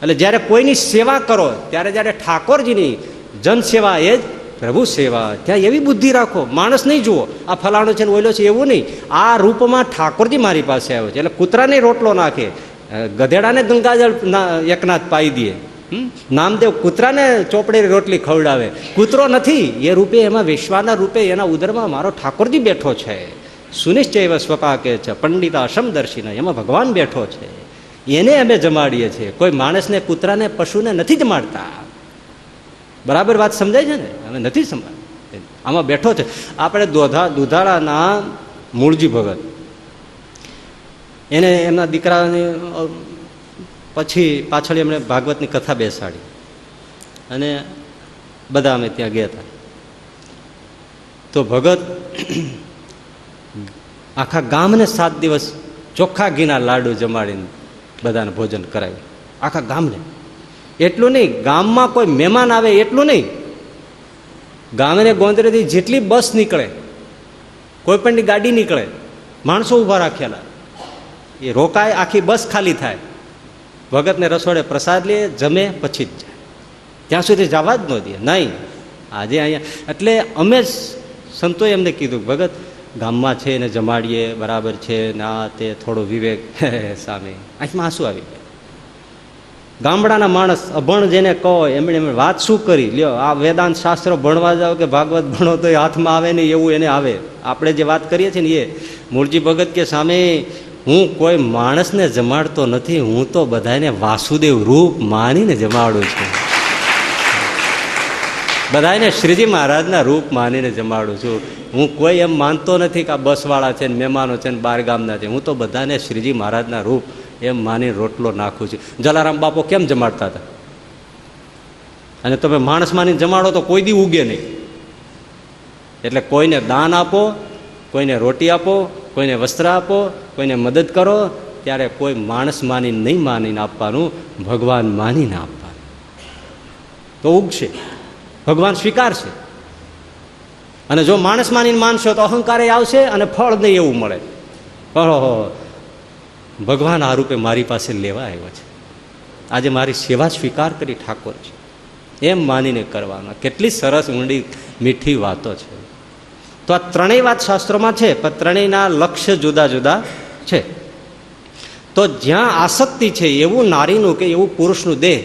એટલે જ્યારે કોઈની સેવા કરો ત્યારે જ્યારે ઠાકોરજીની જન સેવા એ જ પ્રભુ સેવા. ત્યાં એવી બુદ્ધિ રાખો, માણસ નહીં જુઓ આ ફલાણો છે ને ઓયલો છે એવું નહીં. આ રૂપમાં ઠાકોરજી મારી પાસે આવ્યો છે એટલે કૂતરાને રોટલો નાખે, ગધેડાને ગંગાજળ એકનાથ પાઈ દે, નામદેવ કૂતરાને ચોપડેની રોટલી ખવડાવે. કૂતરો નથી એ રૂપે, એમાં વિશ્વાના રૂપે એના ઉદરમાં મારો ઠાકોરજી બેઠો છે. સુનિશ્ચય સ્વપાકે છે પંડિતા સમદર્શીના, એમાં ભગવાન બેઠો છે, એને અમે જમાડીએ છીએ. કોઈ માણસને કૂતરાને પશુને નથી જમાડતા. બરાબર વાત સમજાય છે ને? અમે નથી સમજ, આમાં બેઠો છે. આપણે દુધાળાના મૂળજી ભગત, એને એમના દીકરાની પછી પાછળ એમણે ભાગવતની કથા બેસાડી અને બધા અમે ત્યાં ગયા હતા. તો ભગત આખા ગામને 7 દિવસ ચોખ્ખા ઘીના લાડુ જમાડીને બધાને ભોજન કરાવ્યું, આખા ગામને. એટલું નહીં, ગામમાં કોઈ મહેમાન આવે એટલું નહીં, ગામને ગોંદરેથી જેટલી બસ નીકળે, કોઈ પણની ગાડી નીકળે, માણસો ઊભા રાખેલા, એ રોકાય, આખી બસ ખાલી થાય, ભગતને રસોડે પ્રસાદ લે, જમે, પછી જ જાય. ત્યાં સુધી જવા જ ન દે. નહીં, આજે અહીંયા એટલે અમે સંતોએ એમને કીધું ભગત ગામમાં છે એને જમાડીએ, બરાબર છે ને આ તે થોડો વિવેક. સામે આંખમાં આંસુ આવી ગયા. ગામડાના માણસ અભણ જેને કહો એમણે વાત શું કરી લ્યો. આ વેદાંત શાસ્ત્રો ભણવા જાઓ કે ભાગવત ભણો તો એ હાથમાં આવે નહીં એવું એને આવે. આપણે જે વાત કરીએ છીએ ને એ મૂળજી ભગત કે સામે હું કોઈ માણસને જમાડતો નથી, હું તો બધાને વાસુદેવ રૂપ માનીને જમાડું છું, બધાને શ્રીજી મહારાજના રૂપ માનીને જમાડું છું. હું કોઈ એમ માનતો નથી કે આ બસવાળા છે ને મહેમાનો છે ને બાર ગામના છે. હું તો બધાને શ્રીજી મહારાજના રૂપ એમ માની રોટલો નાખું છું. જલારામ બાપો કેમ જમાડતા હતા? અને તમે માણસ માની જમાડો તો કોઈ દી ઉગે નહીં. એટલે કોઈને દાન આપો, કોઈને રોટી આપો, કોઈને વસ્ત્ર આપો, કોઈને મદદ કરો, ત્યારે કોઈ માણસ માની નહીં માનીને આપવાનું, ભગવાન માનીને આપવાનું. તો ઉગશે, ભગવાન સ્વીકારશે. અને જો માણસ માનીને માનશો તો અહંકારે આવશે અને ફળ નહીં એવું મળે. ઓહો, ભગવાન આ રૂપે મારી પાસે લેવા આવ્યો છે, આજે મારી સેવા સ્વીકાર કરી ઠાકોર છે એમ માનીને કરવાના. કેટલી સરસ ઊંડી મીઠી વાતો છે. તો આ ત્રણેય વાત શાસ્ત્રોમાં છે, પણ ત્રણેયના લક્ષ્ય જુદા જુદા છે. તો જ્યાં આસક્તિ છે એવું નારીનું કે એવું પુરુષનું દેહ,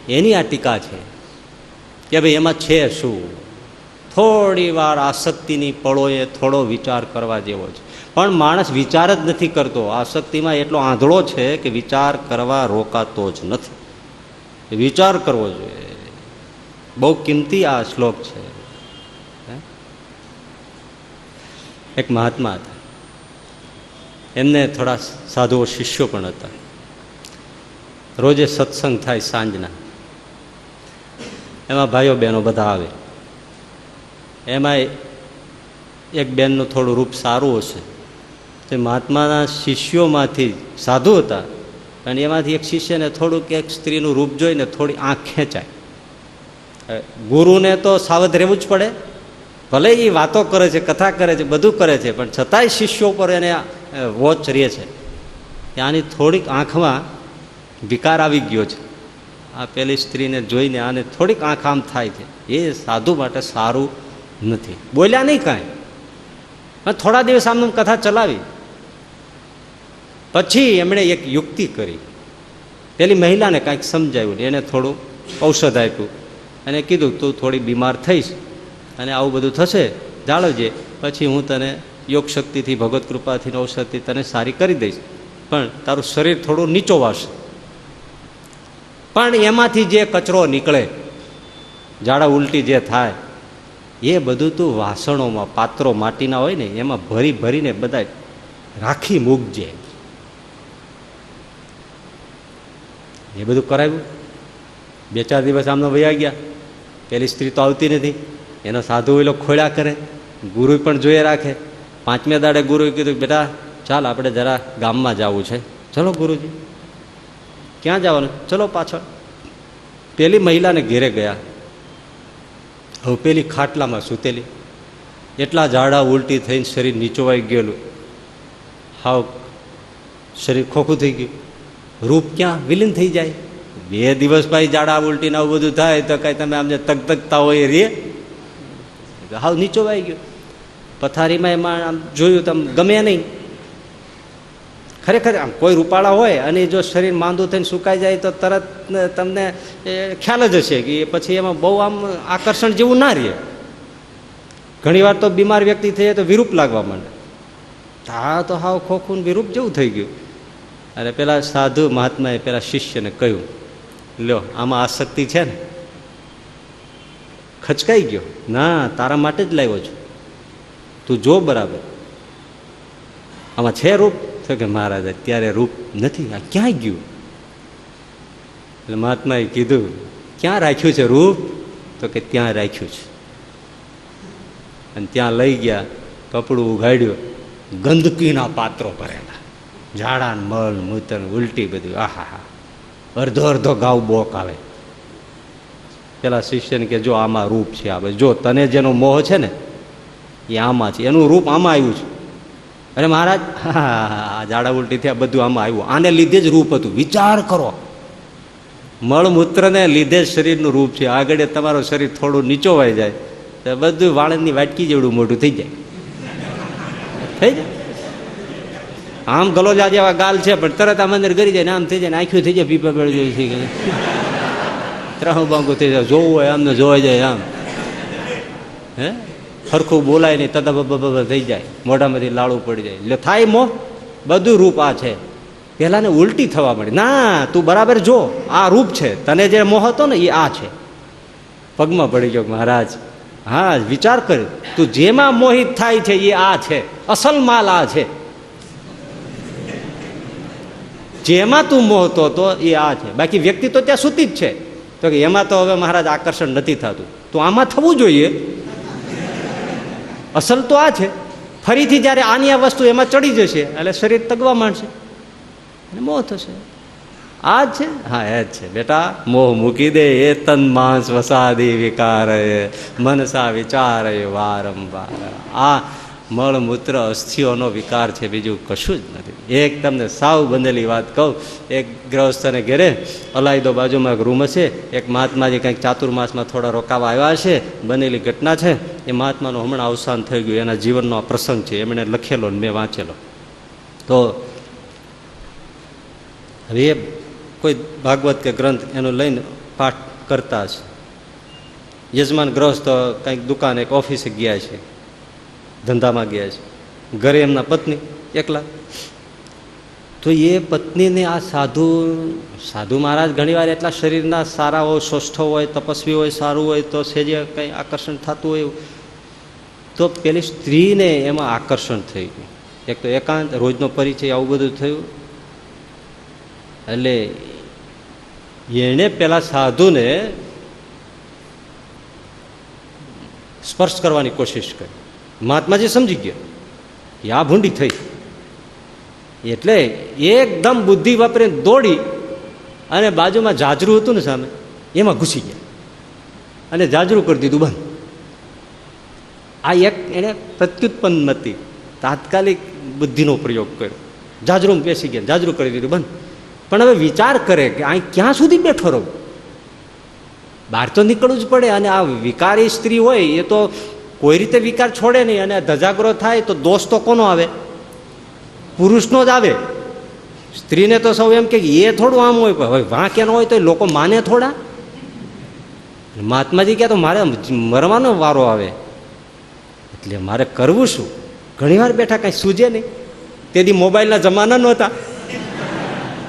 એની આ ટીકા છે કે ભાઈ એમાં છે શું. થોડી વાર આસક્તિની પળોએ થોડો વિચાર કરવા જેવો છે. પણ માણસ વિચાર જ નથી કરતો. આસક્તિમાં એટલો આંધળો છે કે વિચાર કરવા રોકાતો જ નથી. વિચાર કરવો જોઈએ. બહુ કિંમતી આ શ્લોક છે. એક મહાત્મા હતા, એમને થોડા સાધુઓ શિષ્યો પણ હતા. રોજે સત્સંગ થાય સાંજના, એમાં ભાઈઓ બહેનો બધા આવે. એમાં એક બેનનું થોડું રૂપ સારું હશે, તે મહાત્માના શિષ્યોમાંથી સાધુ હતા, અને એમાંથી એક શિષ્યને થોડુંક એક સ્ત્રીનું રૂપ જોઈને થોડી આંખ ખેંચાય. ગુરુને તો સાવધ રહેવું જ પડે. ભલે એ વાતો કરે છે, કથા કરે છે, બધું કરે છે, પણ છતાંય શિષ્યો પર એને વોચ રહે છે. ત્યાંની થોડીક આંખમાં વિકાર આવી ગયો છે. આ પેલી સ્ત્રીને જોઈને આને થોડીક આંખ આમ થાય છે. એ સાધુ માટે સારું નથી. બોલ્યા નહીં કાંઈ, પણ થોડા દિવસ આમનું કથા ચલાવી. પછી એમણે એક યુક્તિ કરી. પેલી મહિલાને કાંઈક સમજાવ્યું, એને થોડું ઔષધ આપ્યું અને કીધું તું થોડી બીમાર થઈશ અને આવું બધું થશે, જાળવજે, પછી હું તને યોગ શક્તિથી, ભગવત કૃપાથી, ઔષધથી તને સારી કરી દઈશ, પણ તારું શરીર થોડું નીચોવાશે. પણ એમાંથી જે કચરો નીકળે, ઝાડા ઉલટી જે થાય, એ બધું તું વાસણોમાં, પાત્રો માટીના હોય ને એમાં ભરી ભરીને બધા રાખી મૂકજે. એ બધું કરાવ્યું. 2-4 દિવસ આમનો વયા ગયા. પેલી સ્ત્રી તો આવતી નથી. એનો સાધુ એલો ખોળ્યા કરે, ગુરુ પણ જોઈએ રાખે. 5મે દાડે ગુરુએ કીધું બેટા ચાલ આપણે જરા ગામમાં જવું છે. ચલો ગુરુજી. ક્યાં જવાનું? ચલો પાછળ. પેલી મહિલાને ઘેરે ગયા. હવે પેલી ખાટલામાં સૂતેલી, એટલા ઝાડા ઉલટી થઈને શરીર નીચોવાઈ ગયેલું, હાવ શરીર ખોખું થઈ ગયું. રૂપ ક્યાં વિલીન થઈ જાય, 2 દિવસ પછી ઝાડા ઉલટીને આવું બધું થાય તો કાંઈ તમે આમ જે તગતગતા હોય રે હાવ નીચો આવી ગયો. પથારીમાં એમાં આમ જોયું તો ગમે નહીં. ખરેખર આમ કોઈ રૂપાળા હોય અને જો શરીર માંદું થઈને સુકાઈ જાય તો તરત તમને ખ્યાલ જ હશે કે પછી એમાં બહુ આમ આકર્ષણ જેવું ના રહે. ઘણીવાર તો બીમાર વ્યક્તિ થઈ જાય તો વિરૂપ લાગવા માંડે. હા તો હાવ ખોખું વિરૂપ જેવું થઈ ગયું. અને પેલા સાધુ મહાત્માએ પેલા શિષ્યને કહ્યું, લ્યો આમાં આસક્તિ છે ને? ખચકાઈ ગયો. ના, તારા માટે જ લાવ્યો છું, તું જો બરાબર આમાં છે રૂપ. તો કે મહારાજ અત્યારે રૂપ નથી, આ ક્યાંય ગયું? એટલે મહાત્માએ કીધું, ક્યાં રાખ્યું છે રૂપ? તો કે ત્યાં રાખ્યું છે. અને ત્યાં લઈ ગયા, કપડું ઉઘાડ્યું, ગંદકીના પાત્રો ભરેલા, ઝાડા મળ મૂતર ઉલટી બધું. આહા હા, અડધો અડધો ગાવ બોક આવે. પેલા શિષ્યને કે જો આમાં રૂપ છે, આ જો તને જેનો મોહ છે ને એ આમાં છે, એનું રૂપ આમાં આવ્યું છે. અરે મહારાજ, હા, ઝાડા ઉલટી થયા બધું આમાં આવ્યું, આને લીધે જ રૂપ હતું. વિચાર કરો, મળમૂત્રને લીધે જ શરીરનું રૂપ છે. આગળ તમારું શરીર થોડું નીચોવાઈ જાય તો બધું વાળંદની વાટકી જેવડું મોટું થઈ જાય. થઈ જાય આમ ગલોજા જેવા ગાલ છે પણ તરત આમ અંદર ગરી જાય ને આમ થઈ જાય ને આંખ્યું થઈ જાય, પીપા પેડ જેવી થઈ ગઈ, ત્રાહું બાંગું થઈ જાય, જોવું હોય આમને જોવાઈ જાય આમ. હે સરખું બોલાય નહીં, તદા થઈ જાય, મોઢામાંથી લાળું પડી જાય. એટલે થાય મોહ, બધું રૂપ આ છે. પેલા ને ઉલટી થવા મળી. ના, તું બરાબર જો, આ રૂપ છે. તને જે મોહ હતો ને એ આ છે. પગમાં પડી ગયો મહારાજ. હા, વિચાર કર, તું જેમાં મોહિત થાય છે એ આ છે, અસલ માલ આ છે. જેમાં તું મોહતો હતો એ આ છે. બાકી વ્યક્તિ તો ત્યાં સૂતી જ છે. તો કે એમાં તો હવે મહારાજ આકર્ષણ નથી થતું, તો આમાં થવું જોઈએ. અસલ તો આ છે. ફરીથી જ્યારે આની આ વસ્તુ એમાં ચડી જશે એટલે શરીર તગવા માંડશે અને મોહ થશે. આ જ છે. હા, એ જ છે બેટા. મોહ મૂકી દે, એ તન માંસ વસાદી વિકાર મનસા વિચાર વારંવાર. આ મળમૂત્ર અસ્થિઓનો વિકાર છે, બીજું કશું જ નથી. એક તમને સાવ બંધેલી વાત કહું. એક ગ્રહસ્થને ઘેરે અલાયદો બાજુમાં એક રૂમ છે. એક મહાત્માજી કંઈક ચાતુર્માસમાં થોડા રોકાવા આવ્યા છે. બનેલી ઘટના છે. એ મહાત્માનું હમણાં અવસાન થઈ ગયું. એના જીવનનો આ પ્રસંગ છે, એમણે લખેલો ને મેં વાંચેલો. તો હવે એ કોઈ ભાગવત કે ગ્રંથ એનું લઈને પાઠ કરતા છે. યજમાન ગ્રહસ્થ કંઈક દુકાન એક ઓફિસે ગયા છે, ધંધામાં ગયા છે. ઘરે એમના પત્ની એકલા. તો એ પત્નીને આ સાધુ મહારાજ ઘણીવાર એટલા શરીરના સારા હોય, સ્વસ્થ હોય, તપસ્વી હોય, સારું હોય તો સેજે કંઈ આકર્ષણ થતું હોય. તો પેલી સ્ત્રીને એમાં આકર્ષણ થઈ ગયું. એક તો એકાંત, રોજનો પરિચય, આવું બધું થયું. એટલે એણે પેલા સાધુને સ્પર્શ કરવાની કોશિશ કરી. મહાત્માજી સમજી ગયા એ આ ભૂંડી થઈ. એટલે એકદમ બુદ્ધિ વાપરીને દોડી અને બાજુમાં જાજરું હતું ને સામે, એમાં ઘૂસી ગયા અને જાજરું કરી દીધું બંધ. આ એક એણે પ્રત્યુત્પન્નમતી તાત્કાલિક બુદ્ધિનો પ્રયોગ કર્યો. જાજરું બેસી ગયા, જાજરું કરી દીધું બંધ. પણ હવે વિચાર કરે કે અહીં ક્યાં સુધી બેઠો રહું, બહાર તો નીકળવું જ પડે. અને આ વિકારી સ્ત્રી હોય એ તો કોઈ રીતે વિકાર છોડે નહીં. અને ધજાગરો થાય તો દોષ તો કોનો આવે? પુરુષનો જ આવે. સ્ત્રીને તો સૌ એમ કે એ થોડું આમ હોય, હવે વાંક એનો હોય તો લોકો માને થોડા. મહાત્માજી કહે તો મારે મરવાનો વારો આવે, એટલે મારે કરવું શું? ઘણીવાર બેઠા કાંઈ સૂજે નહીં. તેથી મોબાઈલના જમાના નહોતા.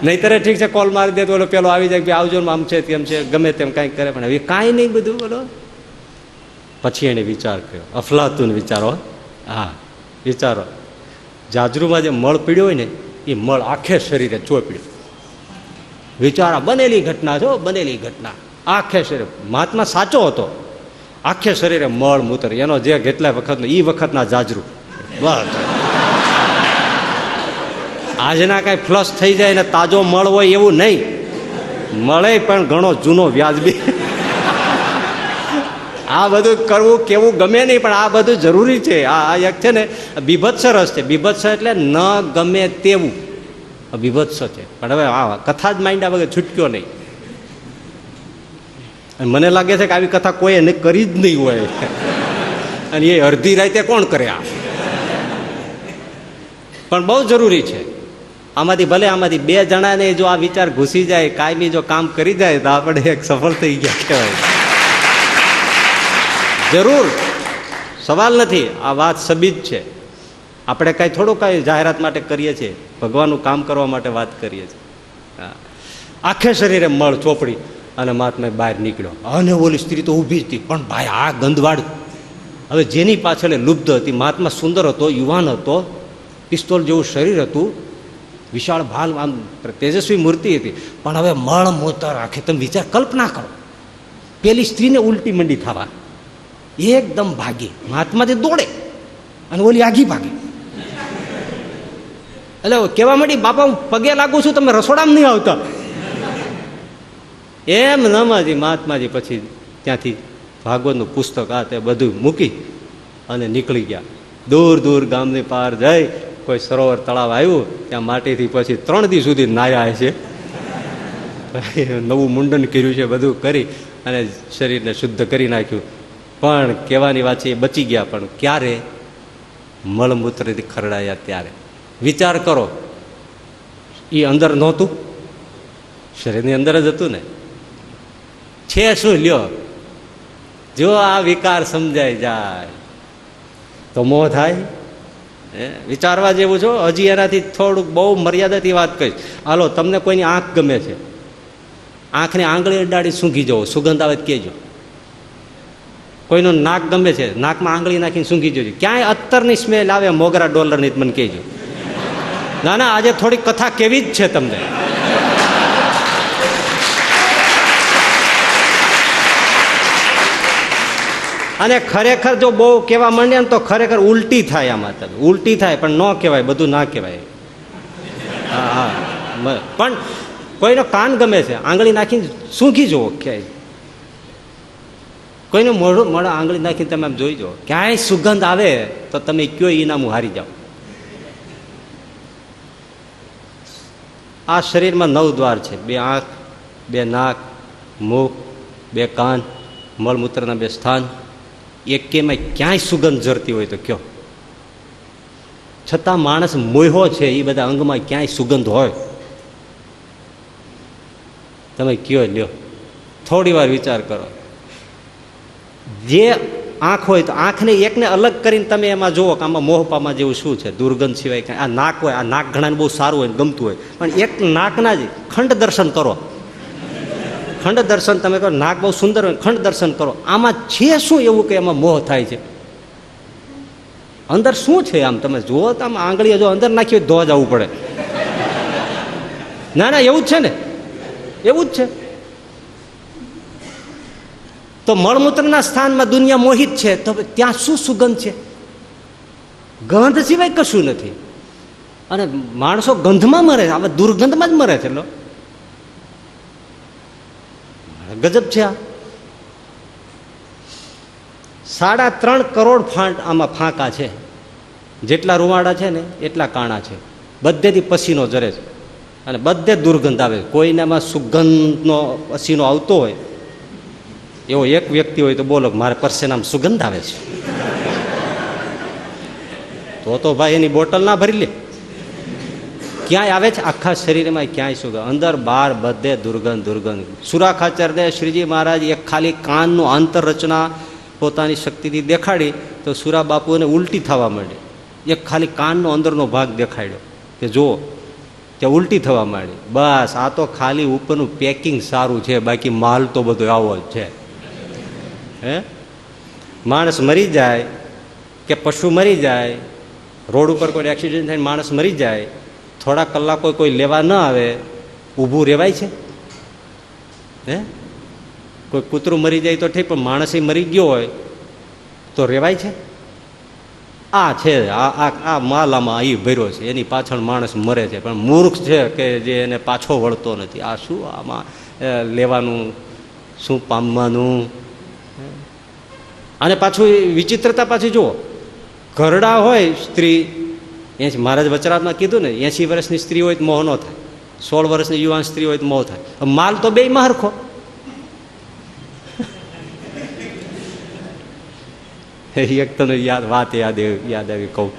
નહીંતર ઠીક છે, કોલ મારી દે તો ઓલો પેલો આવી જાય કે આવજો, આમ છે તેમ છે, ગમે તેમ કાંઈક કરે. પણ હવે કાંઈ નહીં બધું બોલો. પછી એને વિચાર કર્યો, અફલાતુન વિચારો. હા, વિચારો. જાજરૂમાં જે મળ પીડ્યો હોય ને એ મળ આખે શરીરે ચોપડ્યો. વિચારા, બનેલી ઘટના છો, બનેલી ઘટના. આખે શરીરે મહાત્મા સાચો હતો. આખે શરીરે મળ મૂત્ર, એનો જે કેટલા વખતનો એ વખતના જાજરૂ. બસ આજના કાંઈ ફ્લશ થઈ જાય ને તાજો મળ હોય એવું નહીં. મળે પણ ઘણો જૂનો વ્યાજબી. આ બધું કરવું કેવું ગમે નહીં, પણ આ બધું જરૂરી છે. આ એક છે ને બીભત્સ રસ છે. બીભત્સ એટલે ન ગમે તેવું બીભત્સ છે. પણ હવે આ કથા જ માંડ્યા વગર છૂટક્યો નહીં. અને મને લાગે છે કે આવી કથા કોઈ એને કરી જ નહીં હોય, અને એ અડધી રાતે કોણ કરે આ? પણ બહુ જરૂરી છે. આમાંથી 2 જણાને જો આ વિચાર ઘૂસી જાય, કાયમી જો કામ કરી જાય, તો આપણે એક સફળ થઈ ગયા કહેવાય. જરૂર, સવાલ નથી. આ વાત સબીજ છે. આપણે કાંઈ થોડું કાંઈ જાહેરાત માટે કરીએ છીએ, ભગવાનનું કામ કરવા માટે વાત કરીએ છીએ. આખે શરીરે મળ ચોપડી અને મહાત્મા બહાર નીકળ્યો, અને ઓલી સ્ત્રી તો ઊભી જ હતી. પણ ભાઈ આ ગંધવાડ, હવે જેની પાછળ લુબ્ધ હતી. મહાત્મા સુંદર હતો, યુવાન હતો, પિસ્તોલ જેવું શરીર હતું, વિશાળ ભાલ, આમ તેજસ્વી મૂર્તિ હતી. પણ હવે મળ મોતર રાખે. તમે વિચાર, કલ્પના કરો, પેલી સ્ત્રીને ઉલટી મંડી થવા, એકદમ ભાગી, મહાત્માથી દોડે અને ઓલી આગી ભાગે. એટલે કહેવા માંડી, બાપા હું પગે લાગુ છું, તમે રસોડામાં નહીં આવતા. એમ નમાજી મહાત્માજી પછી ત્યાંથી ભાગવતનું પુસ્તક આ તે બધું મૂકી અને નીકળી ગયા. દૂર દૂર ગામની પાર જઈ કોઈ સરોવર તળાવ આવ્યું, ત્યાં માટીથી પછી 3 દી સુધી નાયા છે. નવું મુંડન કર્યું છે, બધું કરી અને શરીરને શુદ્ધ કરી નાખ્યું. પણ કહેવાની વાત છે, એ બચી ગયા. પણ ક્યારે? મળમૂત્રથી ખરડાયા ત્યારે. વિચાર કરો, એ અંદર નહોતું, શરીરની અંદર જ હતું ને. છે શું લ્યો? જો આ વિકાર સમજાઈ જાય તો મોહ થાય. વિચારવા જેવું છો. હજી એનાથી થોડુંક બહુ મર્યાદાથી વાત કહીશ. હાલો, તમને કોઈની આંખ ગમે છે, આંખની આંગળી અડાડી સૂંઘી જવો, સુગંધ આવે કહેજો. કોઈનું નાક ગમે છે, નાકમાં આંગળી નાખીને સૂંઘી જજો. ક્યાંય અત્તરની સ્મેલ આવે મોગરા ડોલરની, મને કહેજો. ના ના, આજે થોડીક કથા કેવી જ છે તમને. અને ખરેખર જો બહુ કહેવા માંડે ને તો ખરેખર ઉલટી થાય. આમાં તમે ઉલટી થાય, પણ ન કહેવાય, બધું ના કહેવાય. હા હા, પણ કોઈનો કાન ગમે છે, આંગળી નાખીને સૂંઘી જુઓ ક્યાંય. કોઈનું મોઢું આંગળી નાખીને તમે આમ જોઈ જુઓ, ક્યાંય સુગંધ આવે તો તમે કયો ઇનામું હારી જાઓ. આ શરીરમાં 9 દ્વાર છે. 2 આંખ, 2 નાક, મુખ, 2 કાન, મળમૂત્રના 2 સ્થાન. એકેમાં ક્યાંય સુગંધ ઝરતી હોય તો કયો? છતાં માણસ મોહ્યો છે, એ બધા અંગમાં ક્યાંય સુગંધ હોય? તમે કયો લ્યો, થોડી વાર વિચાર કરો. જે આંખ હોય તો આંખને એકને અલગ કરીને તમે એમાં જુઓ કે આમાં મોહપામાં જેવું શું છે, દુર્ગંધ સિવાય કાંઈ. આ નાક હોય, આ નાક ઘણાને બહુ સારું હોય, ગમતું હોય, પણ એક નાકના જ ખંડ દર્શન કરો. ખંડ દર્શન તમે કરો, નાક બહુ સુંદર હોય, ખંડ દર્શન કરો. આમાં છે શું એવું કે એમાં મોહ થાય છે? અંદર શું છે? આમ તમે જુઓ તો આમ આંગળી જો અંદર નાખી હોય ધોવા જવું પડે. ના ના, એવું જ છે ને, એવું જ છે. તો મળમૂત્રના સ્થાનમાં દુનિયા મોહિત છે, તો ત્યાં શું સુગંધ છે? ગંધ સિવાય કશું નથી. અને માણસો ગંધમાં મરે, હવે દુર્ગંધમાં જ મરે છે. લો, ગજબ છે આ. 3.5 કરોડ આમાં ફાંકા છે. જેટલા રૂવાડા છે ને એટલા કાણા છે. બધેથી પસીનો જરે છે અને બધે દુર્ગંધ આવે છે. કોઈનામાં સુગંધનો પસીનો આવતો હોય એવો એક વ્યક્તિ હોય તો બોલો મારે પરસેનામાં સુગંધ આવે છે, તો ભાઈ એની બોટલ ના ભરી લે. ક્યાંય આવે છે? આખા શરીરમાં ક્યાંય સુગંધ, અંદર બહાર બધે દુર્ગંધ દુર્ગંધ. સુરાખાચાર્ય શ્રીજી મહારાજ એક ખાલી કાનનું આંતર રચના પોતાની શક્તિથી દેખાડી તો સુરા બાપુને ઉલટી થવા માંડી. એક ખાલી કાનનો અંદરનો ભાગ દેખાડ્યો કે જુઓ, ત્યાં ઉલટી થવા માંડી. બસ આ તો ખાલી ઉપરનું પેકિંગ સારું છે, બાકી માલ તો બધો આવો જ છે. હે, માણસ મરી જાય કે પશુ મરી જાય, રોડ ઉપર કોઈ એક્સિડન્ટ થઈને માણસ મરી જાય, થોડા કલાકો કોઈ લેવા ન આવે, ઊભું રહેવાય છે? હે, કોઈ કૂતરું મરી જાય તો ઠીક, પણ માણસ મરી ગયો હોય તો રહેવાય છે? આ છે આ માલ આમાં એ ભર્યો છે, એની પાછળ માણસ મરે છે, પણ મૂર્ખ છે કે જે એને પાછો વળતો નથી. આ શું આમાં લેવાનું, શું પામવાનું? અને પાછું વિચિત્રતા પાછી જુઓ, ઘરડા હોય સ્ત્રી, મહારાજ વચરાતમાં કીધું ને 80 વર્ષની સ્ત્રી હોય તો મોહ ન થાય, 16 વર્ષની યુવાન સ્ત્રી હોય તો મોહ થાય. માલ તો બે માં હરખો. એક તને વાત યાદ આવી કહું,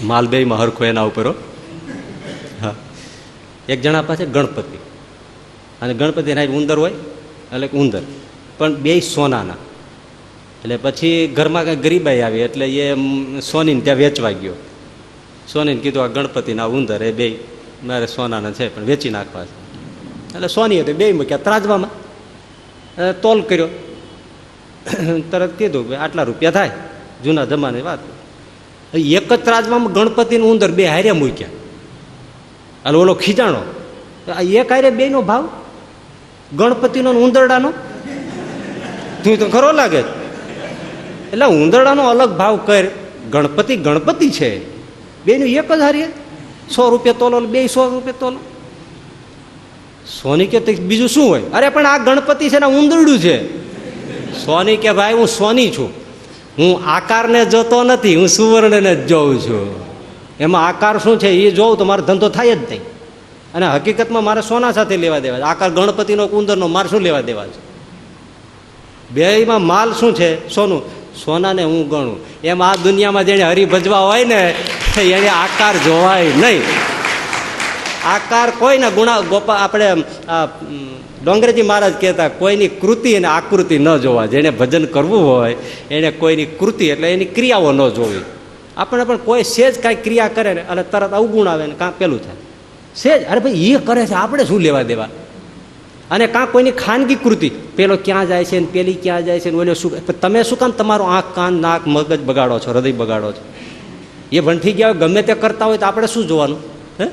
માલબેમાં હરખો એના ઉપર. હા, એક જણા પાસે ગણપતિ, અને ગણપતિના ઉંદર હોય એટલે ઉંદર, પણ બે સોનાના. એટલે પછી ઘરમાં કંઈ ગરીબાઈ આવી એટલે એ સોનીને ત્યાં વેચવા ગયો. સોનીને કીધું આ ગણપતિના ઉંદર એ બે મારે સોનાના છે પણ વેચી નાખવા છે. એટલે સોની હતી બે મૂક્યા ત્રાજવામાં, તોલ કર્યો, તરત કીધું આટલા રૂપિયા થાય, જૂના જમાની વાત. એક જ ત્રાજવામાં ગણપતિનું ઉંદર બે હાર્યા મૂક્યા. એટલે ઓલો ખીજાણો, એક હારે બેનો ભાવ ગણપતિનો ઉંદરડાનો, તું તો ખરો લાગે. એટલે ઉંદરડાનો અલગ ભાવ કર, ગણપતિ ગણપતિ છે, બેનું એક જ હારીએ 100 રૂપિયા તોલો, બે 100 રૂપિયા તોલો. સોની કે બીજું શું હોય? અરે પણ આ ગણપતિ છે ને ઉંદરડું છે. સોની કે ભાઈ હું સોની છું, હું આકારને જોતો નથી, હું સુવર્ણને જ જોઉં છું. એમાં આકાર શું છે એ જોઉં તો મારો ધંધો થાય જ નહીં. અને હકીકતમાં મારે સોના સાથે લેવા દેવા છે. આકાર ગણપતિનો ઉંદરનો મારે શું લેવા દેવા છે? બેયમાં માલ શું છે? સોનું. સોનાને હું ગણું. એમ આ દુનિયામાં જેને હરિભજવા હોય ને એને આકાર જોવાય નહીં. આકાર કોઈને ગોપા આપણે ડોંગરેજી મહારાજ કહેતા કોઈની કૃતિ અને આકૃતિ ન જોવા. જેને ભજન કરવું હોય એને કોઈની કૃતિ એટલે એની ક્રિયાઓ ન જોવી. આપણે પણ કોઈ સેજ કાંઈ ક્રિયા કરે ને અને તરત અવગુણ આવે ને કાં પેલું થાય સેજ, અરે ભાઈ એ કરે છે આપણે શું લેવા દેવા. અને કાં કોઈની ખાનગી કૃતિ, પેલો ક્યાં જાય છે ને પેલી ક્યાં જાય છે ને ઓલો શું, તમે શું કામ તમારું આંખ કાન નાક મગજ બગાડો છો, હૃદય બગાડો છો? એ વંઠી ગયા હોય ગમે તે કરતા હોય તો આપણે શું જોવાનું? હે,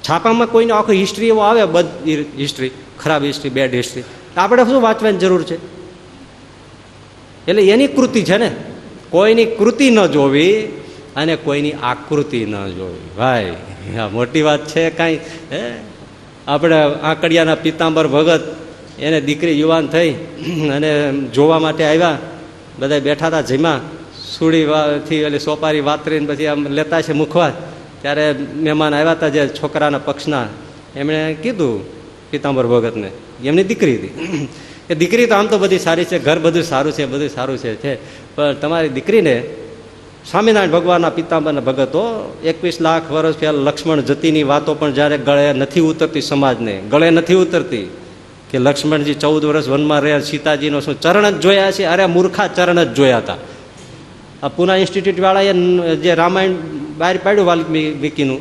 છાપામાં કોઈને આખી હિસ્ટ્રી એવો આવે, બધી હિસ્ટ્રી, ખરાબ હિસ્ટ્રી, બેડ હિસ્ટ્રી, આપણે શું વાંચવાની જરૂર છે? એટલે એની કૃતિ છે ને, કોઈની કૃતિ ન જોવી અને કોઈની આકૃતિ ન જોવી. ભાઈ આ મોટી વાત છે કાંઈ. હે, આપણે આંકડિયાના પિતાંબર ભગત, એને દીકરી યુવાન થઈ અને જોવા માટે આવ્યા. બધા બેઠા હતા, જમ્યા, સુડીથી એટલે સોપારી વાતરીને પછી આમ લેતા છે મુખવા. ત્યારે મહેમાન આવ્યા હતા જે છોકરાના પક્ષના, એમણે કીધું પિતાંબર ભગતને, એમની દીકરી હતી કે દીકરી તો આમ તો બધી સારી છે, ઘર બધું સારું છે, બધું સારું છે, પણ તમારી દીકરીને સ્વામિનારાયણ ભગવાનના પિતાંબરના ભગતો 21 લાખ વર્ષ પહેલાં લક્ષ્મણ જતીની વાતો પણ જ્યારે ગળે નથી ઉતરતી, સમાજને ગળે નથી ઉતરતી કે લક્ષ્મણજી 14 વર્ષ વનમાં રહ્યા, સીતાજીનો શું ચરણ જ જોયા છે? અરે મૂર્ખા, ચરણ જ જોયા હતા. આ પૂના ઇન્સ્ટિટ્યૂટવાળાએ જે રામાયણ બહાર પાડ્યું વાલ્મીકીનું,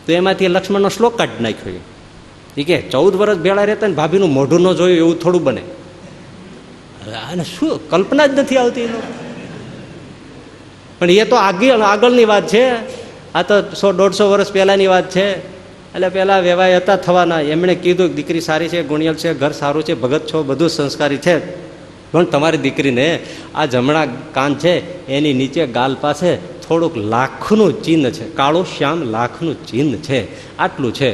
તો એમાંથી લક્ષ્મણનો શ્લોક કાઢી નાખ્યો. એ કે 14 વર્ષ ભેળા રહેતા ને ભાભીનું મોઢું ન જોયું એવું થોડું બને. અને શું કલ્પના જ નથી આવતી એનો. પણ એ તો આગળની વાત છે. આ તો 100-150 વર્ષ પહેલાંની વાત છે. એટલે પહેલાં વેવાય હતા થવાના. એમણે કીધું દીકરી સારી છે, ગુણિયલ છે, ઘર સારું છે, ભગત છો, બધું સંસ્કારી છે, પણ તમારી દીકરીને આ જમણા કાન છે એની નીચે ગાલ પાસે થોડુંક લાખનું ચિહ્ન છે, કાળું શ્યામ લાખનું ચિહ્ન છે, આટલું છે.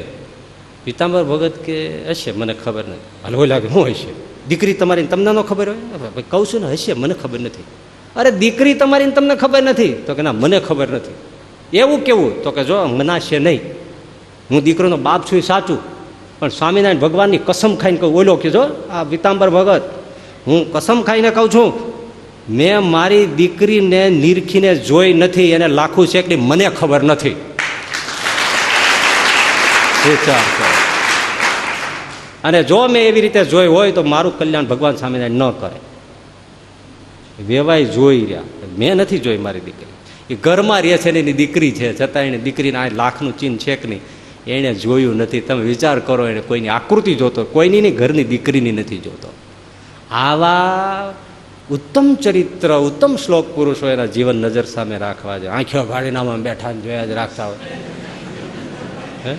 પિતાંબર ભગત કે હશે, મને ખબર નથી. હલવો લાગે, શું હશે? દીકરી તમારી તમને ન ખબર હોય? કહું છું ને, હશે, મને ખબર નથી. અરે દીકરી તમારી તમને ખબર નથી? તો કે ના, મને ખબર નથી. એવું કેવું? તો કે જો મનાશે નહીં, હું દીકરીનો બાપ છું એ સાચું, પણ સ્વામિનારાયણ ભગવાનની કસમ ખાઈને કહું. ઓલો કે જો આ પિતાંબર ભગત, હું કસમ ખાઈને કહું છું, મેં મારી દીકરીને નિરખીને જોઈ નથી, એને લાખું શેકડી મને ખબર નથી. અને જો મેં એવી રીતે જોઈ હોય તો મારું કલ્યાણ ભગવાન સ્વામિનારાયણ ન કરે. વેવાય જોઈ રહ્યા, મેં નથી જોઈ મારી દીકરી. એ ઘરમાં રહે છે ને એની દીકરી છે, છતાં એને દીકરીને આ લાખનું ચિહ્ન છે કે નહીં એણે જોયું નથી. તમે વિચાર કરો, એને કોઈની આકૃતિ જોતો, કોઈની નહીં, ઘરની દીકરીની નથી જોતો. આવા ઉત્તમ ચરિત્ર, ઉત્તમ શ્લોક પુરુષો એના જીવન નજર સામે રાખવા છે. આંખો ભાડીનામાં બેઠા જોયા જ રાખતા હોય. હે,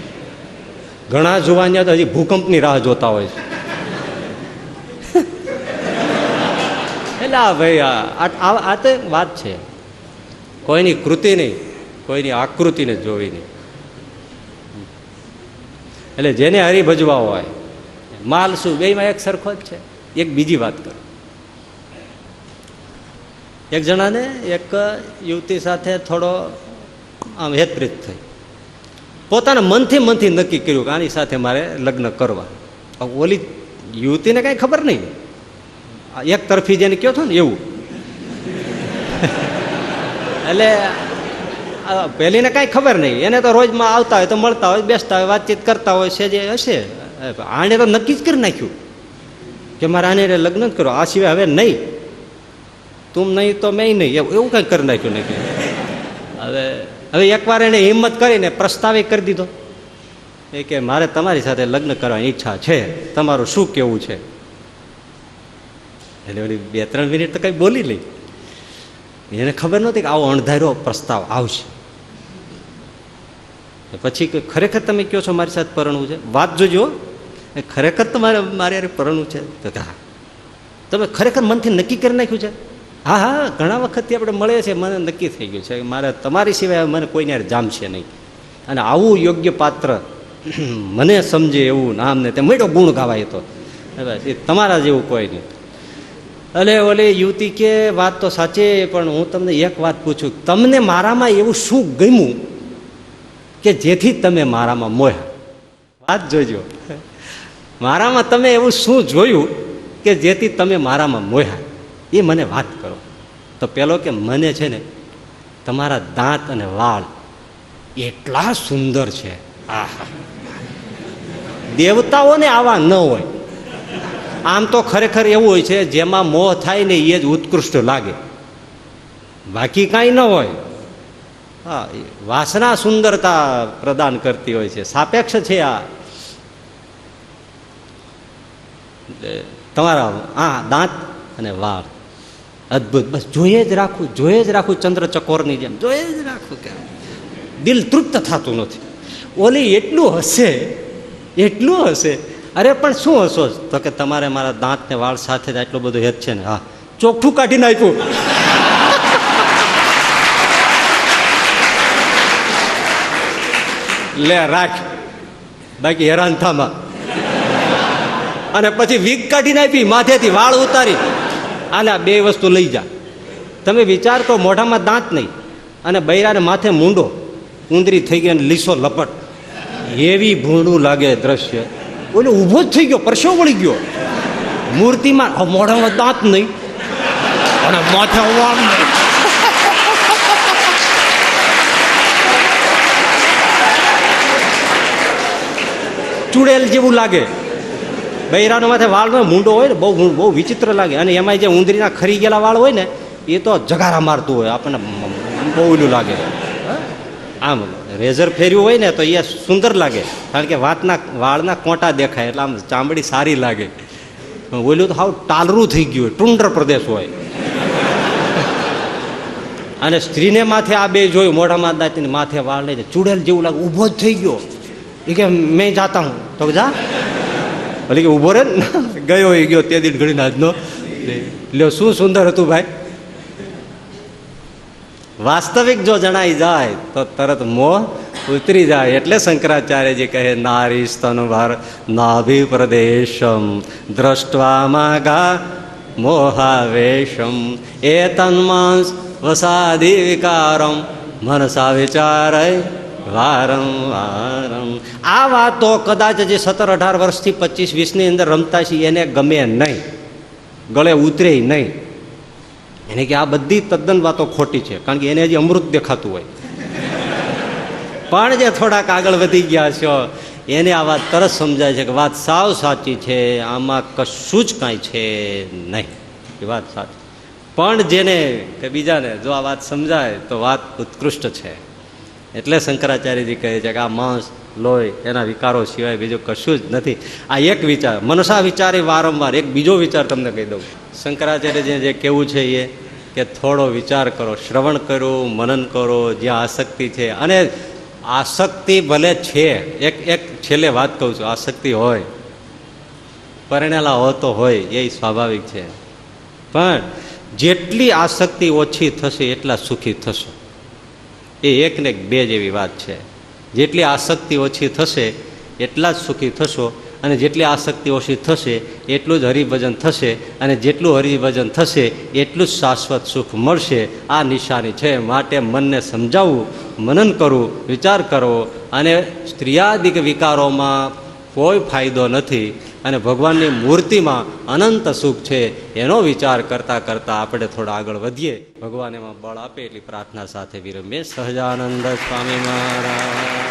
ઘણા જુવાનિયા તો હજી ભૂકંપની રાહ જોતા હોય છે. એટલે આ ભાઈ આ તો વાત છે, કોઈની કૃતિ નહીં, કોઈની આકૃતિને જોવી નહીં. એટલે જેને હરિભજવા હોય, માલ શું બેમાં એક સરખો જ છે. એક બીજી વાત કરું. એક જણાને એક યુવતી સાથે થોડો આમ હેતપ્રીત થઈ. પોતાના મનથી નક્કી કર્યું કે આની સાથે મારે લગ્ન કરવા. ઓલી યુવતીને કાંઈ ખબર નહીં, એક તરફી જેને કહો છો ને એવું. એટલે પહેલીને કાંઈ ખબર નહીં, એને તો રોજમાં આવતા હોય તો મળતા હોય, બેસતા હોય, વાતચીત કરતા હોય છે જે હશે. આને તો નક્કી જ કરી નાખ્યું કે મારે આને લગ્ન જ કરો, આ સિવાય હવે નહીં, તું નહીં તો મેં નહીં, એવું કંઈક કરી નાખ્યું નહીં. હવે એકવાર એને હિંમત કરીને પ્રસ્તાવે કરી દીધો એ કે મારે તમારી સાથે લગ્ન કરવાની ઈચ્છા છે, તમારું શું કેવું છે? એટલે ઓલી 2-3 મિનિટ તો કંઈ બોલી લઈ. એને ખબર નહોતી કે આવો અણધાર્યો પ્રસ્તાવ આવશે. પછી ખરેખર તમે કહો છો મારી સાથે પરણવું છે? વાત જોજો, ખરેખર તમારે મારે યાર પરણવું છે? તો હા, તમે ખરેખર મનથી નક્કી કરી નાખ્યું છે? હા હા, ઘણા વખતથી આપણે મળે છે, મને નક્કી થઈ ગયું છે કે મારે તમારી સિવાય મને કોઈને યાર જામશે નહીં, અને આવું યોગ્ય પાત્ર મને સમજે એવું નામ ને તે મેળો ગુણ ગાવાય તો એ તમારા જેવું કોઈ નહીં. એટલે ઓલી યુવતી કે વાત તો સાચી, પણ હું તમને એક વાત પૂછું, તમને મારામાં એવું શું ગમ્યું કે જેથી તમે મારામાં મોહ્યા? વાત જોજો, મારામાં તમે એવું શું જોયું કે જેથી તમે મારામાં મોહ્યા, એ મને વાત કરો. તો પેલો કે મને છે ને તમારા દાંત અને વાળ એટલા સુંદર છે, આહા, દેવતાઓને આવા ન હોય. આમ તો ખરેખર એવું હોય છે જેમાં મોહ થાય ને એ જ ઉત્કૃષ્ટ લાગે, બાકી કાંઈ ન હોય. હા, વાસના સુંદરતા પ્રદાન કરતી હોય છે, સાપેક્ષ છે આ. તમારા દાંત અને વાળ અદભુત, બસ જોઈએ જ રાખું, જોઈએ જ રાખું, ચંદ્ર ચકોરની જેમ જોઈએ જ રાખું, કે દિલ તૃપ્ત થતું નથી. ઓલી એટલું હશે, એટલું હશે. અરે પણ શું હશો? તો કે તમારે મારા દાંત ને વાળ સાથે જ આટલો બધો હેત છે ને. હા, ચોખ્ઠું કાઢી નાખ્યું. લે રાખ, બાકી હેરાન થામાં. અને પછી વીગ કાઢી નાખી, માથેથી વાળ ઉતારી, આલે બે વસ્તુ લઈ જા. તમે વિચાર કરો, મોઢામાં દાંત નહીં અને બૈરાને માથે મૂંડો, ઉંદરી થઈ ગઈ અને લીસો લપટ, એવી ભૂંડું લાગે દ્રશ્ય. ઓલો ઊભો જ થઈ ગયો, પરસેવો વળી ગયો. મૂર્તિમાં મોઢામાં દાંત નહીં અને માથે વાળ નહીં. ચૂડેલ જેવું લાગે. બૈરાનો માથે વાળ હોય, મૂંડો હોય ને, બહુ વિચિત્ર લાગે. અને એમાં જે ઉંદરીના ખરી ગયેલા વાળ હોય ને, એ તો જગારા મારતું હોય, આપણને બહુ ઓલું લાગે. આમ રેઝર ફેર્યું હોય ને તો એ સુંદર લાગે, કારણ કે વાળના કોંટા દેખાય, એટલે આમ ચામડી સારી લાગે. ઓલું તો હાવ ટાલરું થઈ ગયું હોય, ટુંડર પ્રદેશ હોય. અને સ્ત્રીને માથે આ બે જોયું, મોઢામાં દાંતીને માથે વાળ લઈને ચૂડેલ જેવું લાગે, ઊભો જ થઈ ગયો. એ કે મેં જાતા હું. તો જા, ભલે કે ઊભો રે ને, ગયો એ ગયો તે દિન ઘડીને આજનો. લ્યો, શું સુંદર હતું ભાઈ. વાસ્તવિક જો જણાઈ જાય તો તરત મોહ ઉતરી જાય. એટલે શંકરાચાર્યજી કહે, નારી સ્તનભાર નાભિ પ્રદેશમ દ્રષ્ટવા માગા મોહાવેશમ એ તન્માંસ વસાદિ વિકારમ મનસા વિચારય વારંવારમ. આ વાતો કદાચ જે 17-18 વર્ષથી 25-20ની અંદર રમતા છે એને ગમે નહીં, ગળે ઉતરે નહીં. એને કે આ બધી તદ્દન વાતો ખોટી છે, કારણ કે એને હજી અમૃત દેખાતું હોય. પણ જે થોડાક આગળ વધી ગયા છો એને આ વાત તરત સમજાય છે કે વાત સાવ સાચી છે, આમાં કશું જ કાંઈ છે નહીં, એ વાત સાચી. પણ જેને કે બીજાને જો આ વાત સમજાય તો વાત ઉત્કૃષ્ટ છે. એટલે શંકરાચાર્યજી કહે છે કે આ માંસ લોહી એના વિકારો સિવાય બીજું કશું જ નથી. આ એક વિચાર, મનસા વિચારે વારંવાર. એક બીજો વિચાર તમને કહી દઉં. શંકરાચાર્યજીને જે કહેવું છે એ કે થોડો વિચાર કરો, શ્રવણ કરો, મનન કરો, જ્યાં આસક્તિ છે. અને આસક્તિ ભલે છે, એક છેલ્લે વાત કહું છું, આસક્તિ હોય, પરણેલા હોતો હોય, એ સ્વાભાવિક છે. પણ જેટલી આસક્તિ ઓછી થશે એટલા સુખી થશો. એ એક ને બે જેવી વાત છે. જેટલી આસક્તિ ઓછી થશે એટલા જ સુખી થશો, અને જેટલી આસક્તિ ઓછી થશે એટલું જ હરિભજન થશે, અને જેટલું હરિભજન થશે એટલું જ શાશ્વત સુખ મળશે. આ નિશાની છે. માટે મનને સમજાવવું, મનન કરવું, વિચાર કરવો. અને સ્ત્રીયાદિક વિકારોમાં કોઈ ફાયદો નથી. અને ભગવાનની મૂર્તિમાં અનંત સુખ છે એનો વિચાર કરતાં કરતાં આપણે થોડા આગળ વધીએ. ભગવાન એમાં બળ આપે એટલી પ્રાર્થના સાથે વિરમીએ. સહજાનંદ સ્વામી મહારાજ.